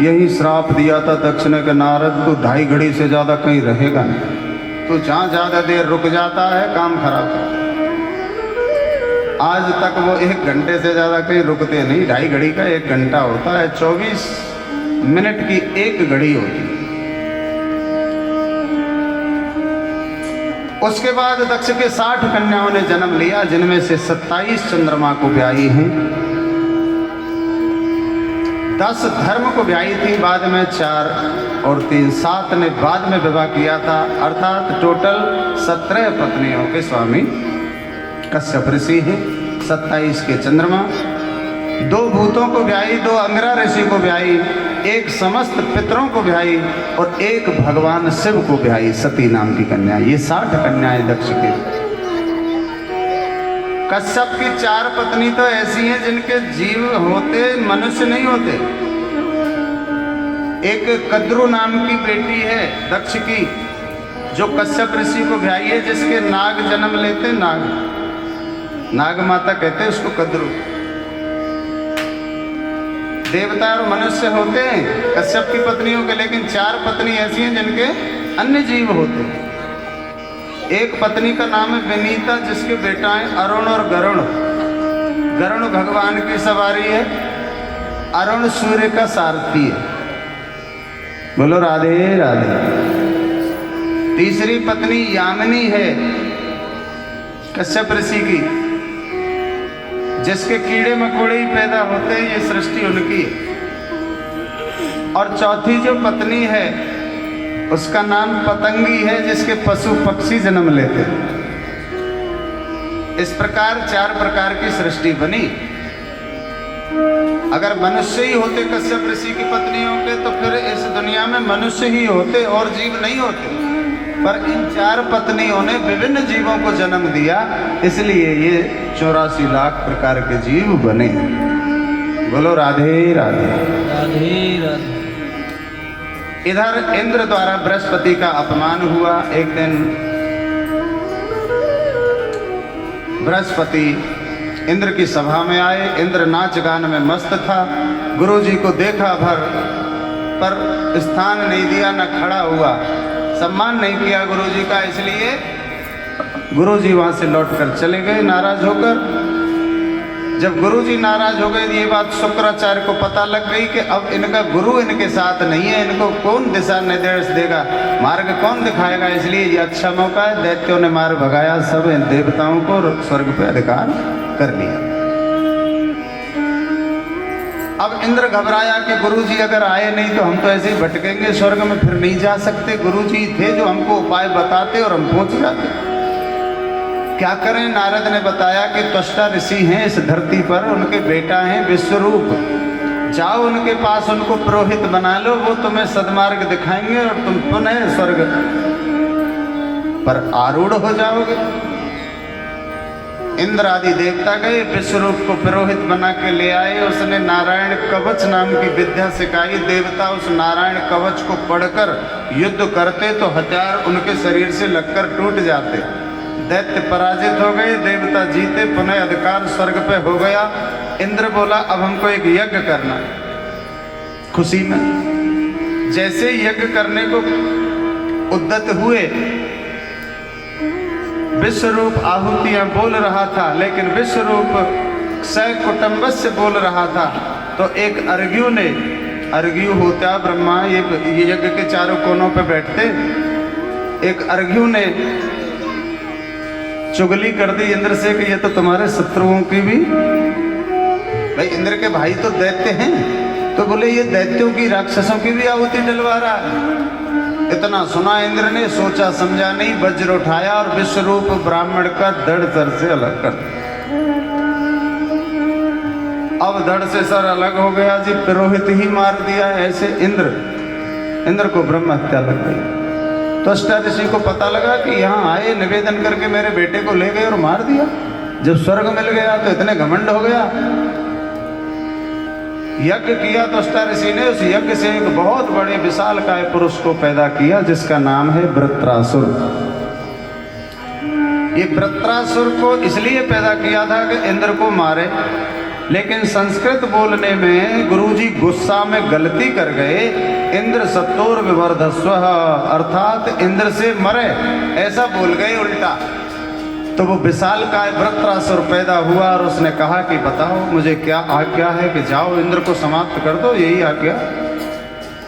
यही श्राप दिया था दक्ष ने कि नारद तू 2.5 घड़ी से ज्यादा कहीं रहेगा नहीं, तू जहां ज्यादा देर रुक जाता है काम खराब है। आज तक वो 1 घंटे से ज्यादा कहीं रुकते नहीं, 2.5 घड़ी का 1 घंटा होता है, 24 मिनट की 1 घड़ी होती है। उसके बाद दक्ष के 60 कन्याओं ने जन्म लिया, जिनमें से 27 चंद्रमा को ब्याही हैं, 10 धर्म को ब्याही थी, बाद में 4 और 3 7 ने बाद में विवाह किया था। अर्थात टोटल 17 पत्नियों के स्वामी कश्यप ऋषि हैं। 27 के चंद्रमा, 2 भूतों को ब्याही, 2 अंगरा ऋषि को ब्याही, 1 समस्त पितरों को ब्याही और 1 भगवान शिव को ब्याही, सती नाम की कन्या। ये 60 कन्याएं दक्ष के। कश्यप की 4 पत्नी तो ऐसी हैं जिनके जीव होते मनुष्य नहीं होते। एक कद्रु नाम की बेटी है दक्ष की, जो कश्यप ऋषि को ब्याही है, जिसके नाग जन्म लेते, नाग माता कहते हैं उसको कद्रु। देवता और मनुष्य होते हैं कश्यप की पत्नियों के, लेकिन 4 पत्नी ऐसी हैं जिनके अन्य जीव होते हैं। एक पत्नी का नाम है विनीता, जिसके बेटा हैं अरुण और गरुण। गरुण भगवान की सवारी है, अरुण सूर्य का सारथी है। बोलो राधे राधे। तीसरी पत्नी यामिनी है कश्यप ऋषि की, जिसके कीड़े मकोड़े ही पैदा होते हैं, ये सृष्टि उनकी है। और चौथी जो पत्नी है उसका नाम पतंगी है, जिसके पशु पक्षी जन्म लेते हैं। इस प्रकार 4 प्रकार की सृष्टि बनी। अगर मनुष्य ही होते कश्यप ऋषि की पत्नियों के, तो फिर इस दुनिया में मनुष्य ही होते और जीव नहीं होते। पर इन 4 पत्नियों ने विभिन्न जीवों को जन्म दिया, इसलिए ये 84 लाख प्रकार के जीव बने। बोलो राधे राधे राधे राधे। इधर इंद्र द्वारा बृहस्पति का अपमान हुआ। एक दिन बृहस्पति इंद्र की सभा में आए। इंद्र नाच गान में मस्त था। गुरुजी को देखा पर स्थान नहीं दिया, न खड़ा हुआ, सम्मान नहीं किया गुरुजी का, इसलिए गुरुजी वहां से लौटकर चले गए नाराज होकर। जब गुरुजी नाराज हो गए, ये बात शुक्राचार्य को पता लग गई कि अब इनका गुरु इनके साथ नहीं है, इनको कौन दिशा निर्देश देगा, मार्ग कौन दिखाएगा। इसलिए ये अच्छा मौका है। दैत्यों ने मार भगाया सब देवताओं को, स्वर्ग पे अधिकार कर लिया। अब इंद्र घबराया कि गुरुजी अगर आए नहीं तो हम तो ऐसे ही भटकेंगे, स्वर्ग में फिर नहीं जा सकते। गुरुजी थे जो हमको उपाय बताते और हम पहुंच जाते। क्या करें? नारद ने बताया कि त्वष्टा ऋषि हैं इस धरती पर, उनके बेटा हैं विश्वरूप। जाओ उनके पास, उनको पुरोहित बना लो, वो तुम्हें सद्मार्ग दिखाएंगे और तुम पुनः स्वर्ग पर आरूढ़ हो जाओगे। इंद्र आदि देवता गए, विश्वरूप को पुरोहित बना के ले आए। उसने नारायण कवच नाम की विद्या सिखाई। देवता उस नारायण कवच को पढ़कर युद्ध करते तो हथियार उनके शरीर से लगकर टूट जाते। दैत्य पराजित हो गए, देवता जीते, पुनः अधिकार स्वर्ग पे हो गया। इंद्र बोला अब हमको एक यज्ञ करना है। खुशी में जैसे यज्ञ करने को उद्यत हुए, विश्वरूप आहुतियां बोल रहा था, लेकिन विश्वरूप सकुटुंबस्य बोल रहा था। तो एक अर्घ्यु ने, अर्घ्यु होता ब्रह्मा, ये यज्ञ के चारों कोनों पे बैठते, एक अर्घ्यु ने चुगली कर दी इंद्र से कि ये तो तुम्हारे शत्रुओं की भी, भाई इंद्र के भाई तो दैत्य हैं, तो बोले ये दैत्यों की, राक्षसों की भी आहुति डलवा रहा है। इतना सुना इंद्र ने, सोचा समझा नहीं, वज्र उठाया और विश्वरूप ब्राह्मण का धड़ सर से अलग कर दिया। अब धड़ से सर अलग हो गया जी, पुरोहित ही मार दिया। ऐसे इंद्र को ब्रह्म हत्या लग गई। तो अष्टा ऋषि को पता लगा कि यहाँ आए, निवेदन करके मेरे बेटे को ले गए और मार दिया। जब स्वर्ग मिल गया तो इतने घमंड हो गया। यज्ञ किया तो अष्टा ऋषि ने उस यज्ञ से एक बहुत बड़े विशालकाय पुरुष को पैदा किया, जिसका नाम है वृत्रासुर। ये वृत्रासुर को इसलिए पैदा किया था कि इंद्र को मारे, लेकिन संस्कृत बोलने में गुरुजी गुस्सा में गलती कर गए। इंद्र सत्तोर विवर्धस्व, अर्थात इंद्र से मरे, ऐसा बोल गए उल्टा। तो वो विशालकाय वृत्रासुर पैदा हुआ और उसने कहा कि बताओ मुझे क्या आज्ञा है कि जाओ इंद्र को समाप्त कर दो, यही आज्ञा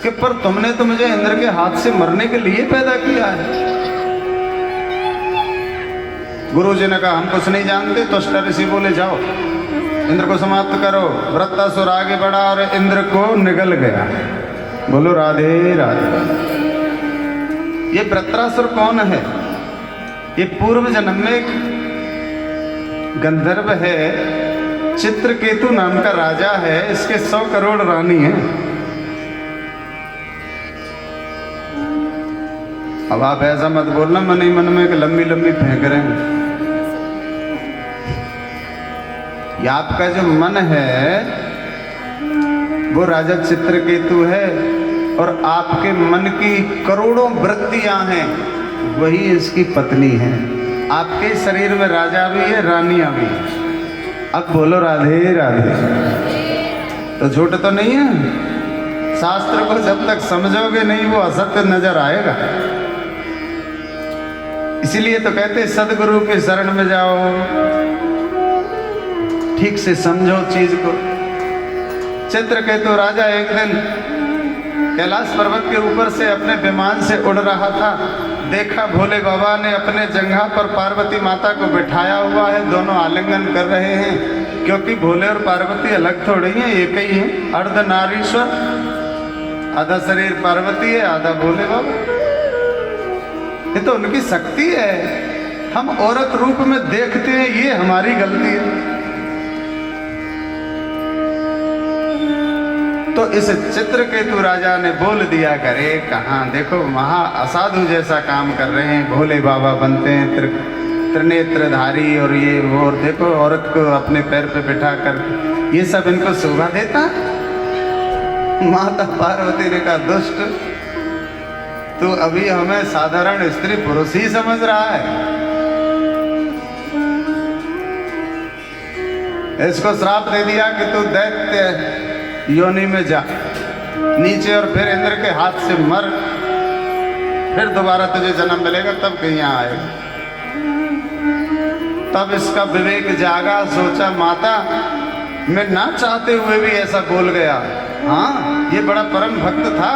कि पर तुमने तो मुझे इंद्र के हाथ से मरने के लिए पैदा किया है। गुरुजी ने कहा हम कुछ नहीं जानते। तो अष्टा ऋषि बोले जाओ इंद्र को समाप्त करो। वृत्रासुर आगे बढ़ा और इंद्र को निगल गया। बोलो राधे राधे। ये वृत्रासुर कौन है? ये पूर्व जन्म में एक गंधर्व है, चित्रकेतु नाम का राजा है, इसके 100 करोड़ रानी है। अब आप ऐसा मत बोलना मन ही मन में कि लंबी लंबी फेंक रहे हैं। ये आपका जो मन है वो राजा चित्रकेतु है, और आपके मन की करोड़ों वृत्तियां हैं, वही इसकी पत्नी है। आपके शरीर में राजा भी है, रानियां भी है। अब बोलो राधे राधे। तो झूठ तो नहीं है। शास्त्र को जब तक समझोगे नहीं वो असत्य नजर आएगा। इसीलिए तो कहते सदगुरु के शरण में जाओ, ठीक से समझो चीज को। चित्रकेतु राजा एक दिन कैलाश पर्वत के ऊपर से अपने विमान से उड़ रहा था। देखा भोले बाबा ने अपने जंघा पर पार्वती माता को बिठाया हुआ है, दोनों आलिंगन कर रहे हैं, क्योंकि भोले और पार्वती अलग थोड़ी हैं, एक ही हैं। अर्धनारीश्वर, आधा शरीर पार्वती है, आधा भोले बाबा। ये तो उनकी शक्ति है। हम औरत रूप में देखते हैं, ये हमारी गलती है। तो इस चित्रकेतु राजा ने बोल दिया करे कहाँ देखो महा असाधु जैसा काम कर रहे हैं, भोले बाबा बनते हैं, त्रिनेत्रधारी और ये वो, और देखो औरत को अपने पैर पे बिठा कर, ये सब इनको शोभा देता। माता पार्वती ने कहा दुष्ट, तू अभी हमें साधारण स्त्री पुरुष ही समझ रहा है। इसको श्राप दे दिया कि तू दैत्य योनि में जा नीचे, और फिर इंद्र के हाथ से मर, फिर दोबारा तुझे जन्म मिलेगा, तब कहीं यहाँ आएगा। तब इसका विवेक जागा, सोचा माता मैं ना चाहते हुए भी ऐसा बोल गया। हाँ ये बड़ा परम भक्त था,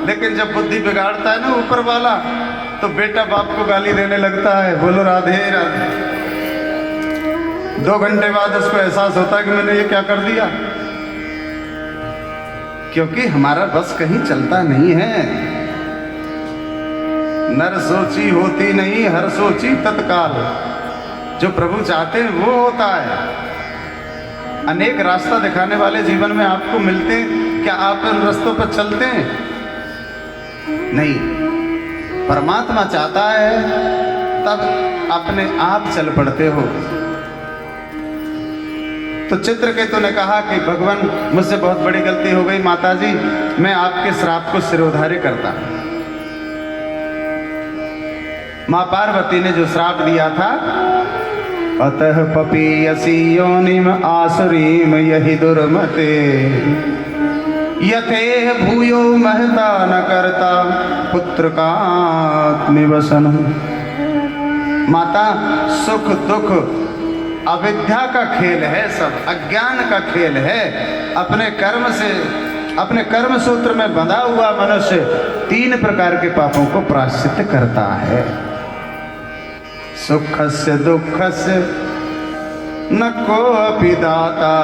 लेकिन जब बुद्धि बिगाड़ता है ना ऊपर वाला, तो बेटा बाप को गाली देने लगता है। बोलो राधे राधे। 2 घंटे बाद उसको एहसास होता है कि मैंने ये क्या कर दिया, क्योंकि हमारा बस कहीं चलता नहीं है। नर सोची होती नहीं, हर सोची तत्काल। जो प्रभु चाहते हैं वो होता है। अनेक रास्ता दिखाने वाले जीवन में आपको मिलते हैं, क्या आप उन रास्तों पर चलते हैं? नहीं, परमात्मा चाहता है तब अपने आप चल पड़ते हो। तो चित्रकेतु ने कहा कि भगवान मुझसे बहुत बड़ी गलती हो गई माता जी, मैं आपके श्राप को सिरोधार्य करता हूं। मां पार्वती ने जो श्राप दिया था, अतः पपीयसी योनिम आसुरीम यही दुर्मते यथे भूयो महता न करता पुत्र का आत्मवसन। माता, सुख दुख अविद्या का खेल है, सब अज्ञान का खेल है। अपने कर्म सूत्र में बंधा हुआ मनुष्य 3 प्रकार के पापों को प्रायश्चित करता है। सुखस्य दुखस्य न कोऽपि दाता,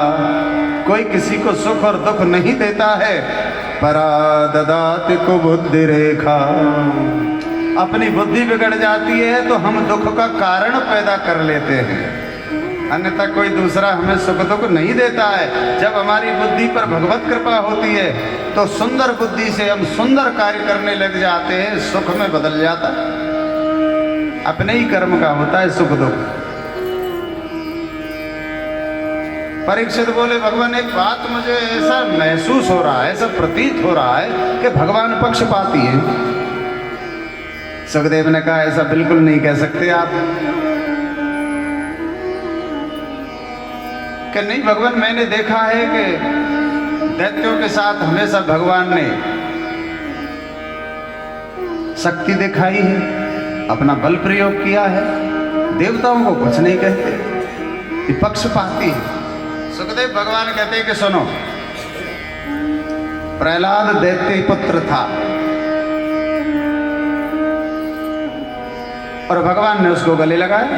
कोई किसी को सुख और दुख नहीं देता है। परा ददाति को बुद्धि रेखा, अपनी बुद्धि बिगड़ जाती है तो हम दुख का कारण पैदा कर लेते हैं, अन्यथा कोई दूसरा हमें सुख दुख नहीं देता है। जब हमारी बुद्धि पर भगवत कृपा होती है तो सुंदर बुद्धि से हम सुंदर कार्य करने लग जाते हैं, सुख में बदल जाता है। अपने ही कर्म का होता है सुख दुख। परीक्षित बोले, भगवान एक बात मुझे ऐसा महसूस हो रहा है, ऐसा प्रतीत हो रहा है कि भगवान पक्षपाती है। सुखदेव ने कहा, ऐसा बिल्कुल नहीं कह सकते आप। कि नहीं भगवान, मैंने देखा है कि दैत्यों के साथ हमेशा भगवान ने शक्ति दिखाई है, अपना बल प्रयोग किया है, देवताओं को कुछ नहीं कहते, ये पक्षपाती है। सुखदेव भगवान कहते हैं कि सुनो, प्रहलाद दैत्य पुत्र था और भगवान ने उसको गले लगाया,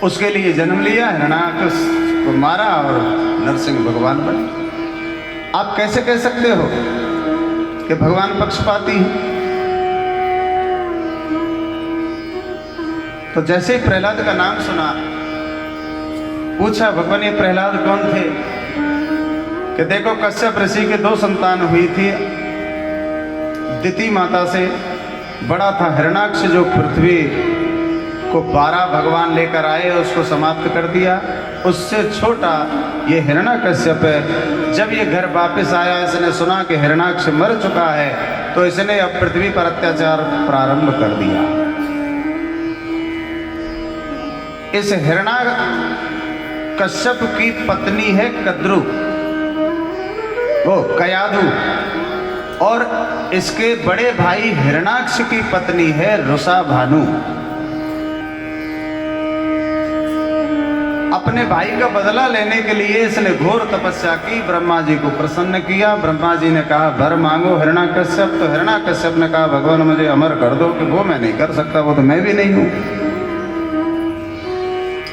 उसके लिए जन्म लिया, हिरण्याकश को मारा और नरसिंह भगवान बने। आप कैसे कह सकते हो कि भगवान पक्षपाती है? तो जैसे ही प्रहलाद का नाम सुना, पूछा भगवान ये प्रहलाद कौन थे? कि देखो कश्यप ऋषि के 2 संतान हुई थी, दिति माता से बड़ा था हिरण्याक्ष, जो पृथ्वी को 12 भगवान लेकर आए, उसको समाप्त कर दिया। उससे छोटा ये हिरण्याकश्यप है। जब ये घर वापस आया, इसने सुना कि हिरण्याक्ष मर चुका है, तो इसने अब पृथ्वी पर अत्याचार प्रारंभ कर दिया। इस हिरण्याकश्यप की पत्नी है कद्रु, वो कयाधु, और इसके बड़े भाई हिरण्याक्ष की पत्नी है रुषा भानु। अपने भाई का बदला लेने के लिए इसने घोर तपस्या की, ब्रह्मा जी को प्रसन्न किया। ब्रह्मा जी ने कहा वर मांगो हिरण्याकश्यप। तो हिरण्याकश्यप ने कहा भगवान मुझे अमर कर दो। कि वो मैं नहीं कर सकता, वो तो मैं भी नहीं हूं,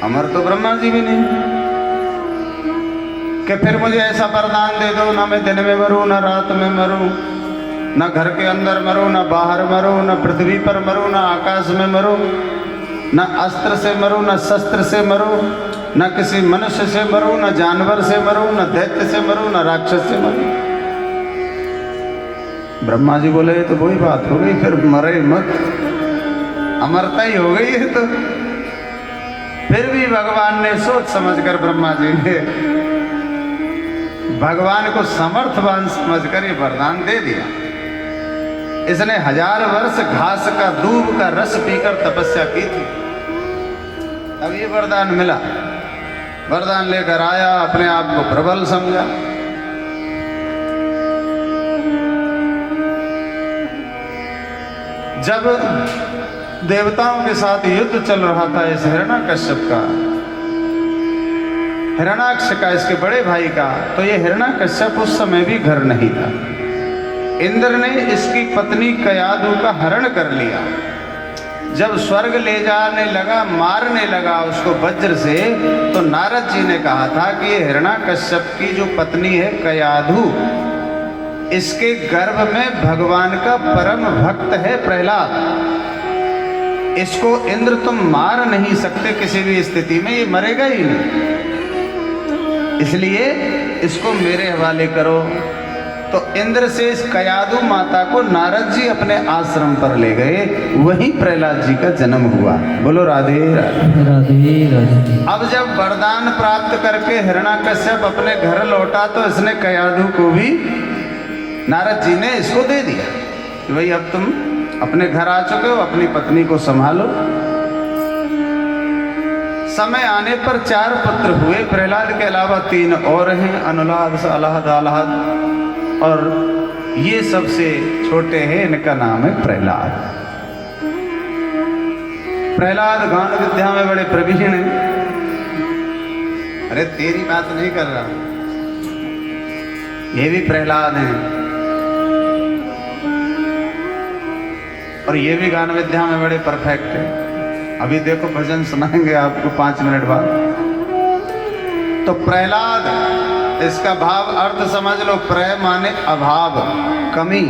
अमर तो ब्रह्मा जी भी नहीं। कि फिर मुझे ऐसा वरदान दे दो, ना मैं दिन में मरूं ना रात में मरूं, ना घर के अंदर मरूं ना बाहर मरूं, ना पृथ्वी पर मरूं ना आकाश में मरूं, ना अस्त्र से मरूं ना शस्त्र से मरूं, ना किसी मनुष्य से मरूं, ना जानवर से मरूं, ना दैत्य से मरूं, ना राक्षस से मरूं। ब्रह्मा जी बोले तो वही बात हो गई, फिर मरे मत, अमरता ही हो गई है। तो फिर भी भगवान ने सोच समझकर, ब्रह्मा जी ने भगवान को समर्थवान समझकर ये वरदान दे दिया। इसने 1000 वर्ष घास का दूब का रस पीकर तपस्या की थी, अब ये वरदान मिला। वरदान लेकर आया, अपने आप को प्रबल समझा। जब देवताओं के साथ युद्ध चल रहा था इस हिरण्याकश्यप का, हिरण्याक्ष का, इसके बड़े भाई का, तो ये हिरण्याकश्यप उस समय भी घर नहीं था। इंद्र ने इसकी पत्नी कयाधु का हरण कर लिया। जब स्वर्ग ले जाने लगा, मारने लगा उसको वज्र से, तो नारद जी ने कहा था कि ये हिरण्याकश्यप की जो पत्नी है कयाधु, इसके गर्भ में भगवान का परम भक्त है प्रहलाद। इसको इंद्र तुम मार नहीं सकते किसी भी स्थिति में, ये मरेगा ही नहीं, इसलिए इसको मेरे हवाले करो। तो इंद्र से इस कयादु माता को नारद जी अपने आश्रम पर ले गए, वहीं प्रहलाद जी का जन्म हुआ। बोलो राधे राधे। राधे राधे। अब जब वरदान प्राप्त करके हिरण्याकश्यप अपने घर लौटा तो इसने कयादु को भी नारद जी ने इसको दे दिया कि भाई अब तुम अपने घर आ चुके हो, अपनी पत्नी को संभालो। समय आने पर 4 पुत्र हुए, प्रहलाद के अलावा 3 और हैं, अनुलाद, अलाहद, आलाहद, और ये सबसे छोटे हैं, इनका नाम है प्रहलाद। प्रहलाद गान विद्या में बड़े प्रवीण हैं। अरे तेरी बात नहीं कर रहा, ये भी प्रहलाद हैं और ये भी गान विद्या में बड़े परफेक्ट हैं। अभी देखो भजन सुनाएंगे आपको 5 मिनट बाद। तो प्रहलाद, इसका भाव अर्थ समझ लो। प्रह माने अभाव, कमी।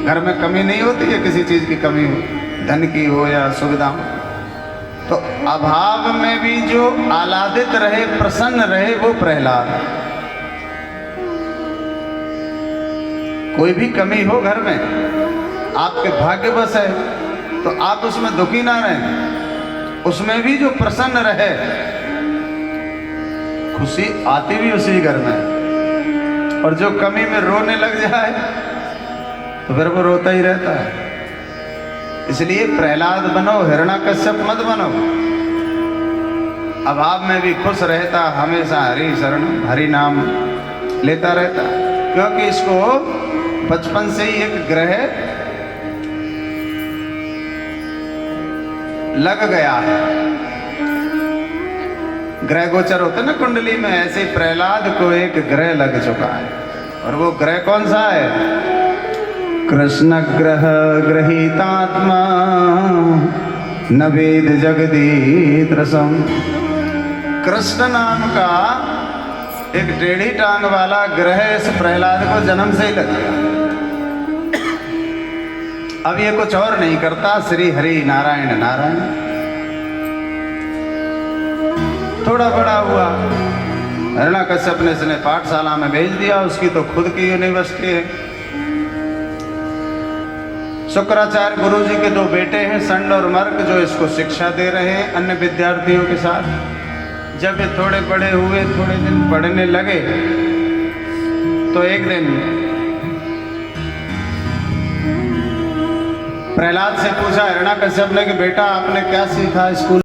घर में कमी नहीं होती है, किसी चीज की कमी हो, धन की हो या सुविधा हो। तो अभाव में भी जो आह्लादित रहे, प्रसन्न रहे, वो प्रहलाद। कोई भी कमी हो घर में, आपके भाग्य बस है तो आप उसमें दुखी ना रहें, उसमें भी जो प्रसन्न रहे, खुशी आती भी उसी घर में। और जो कमी में रोने लग जाए तो फिर वो रोता ही रहता है। इसलिए प्रहलाद बनो, हिरण्याकश्यप मत बनो। अभाव में भी खुश रहता, हमेशा हरि शरण, हरि नाम लेता रहता, क्योंकि इसको बचपन से ही एक ग्रह लग गया है। ग्रह गोचर होते ना कुंडली में, ऐसे ही प्रहलाद को एक ग्रह लग चुका है। और वो ग्रह कौन सा है? कृष्ण ग्रह ग्रहीतात्मा न वेद जगदीत रसम। कृष्ण नाम का एक टेढ़ी टांग वाला ग्रह इस प्रहलाद को जन्म से ही लग गया। अब ये कुछ और नहीं करता, श्री हरि नारायण नारायण। थोड़ा बड़ा हुआ, हिरण्याकश्यप ने इसने पाठशाला में भेज दिया, उसकी तो खुद की यूनिवर्सिटी है। शुक्राचार्य गुरुजी के 2 बेटे हैं, संड और मर्क, जो इसको शिक्षा दे रहे हैं अन्य विद्यार्थियों के साथ। जब ये थोड़े बड़े हुए, थोड़े दिन पढ़ने लगे, तो एक दिन प्रहलाद से पूछा हिरण्याकश्यप ने कि बेटा आपने क्या सीखा स्कूल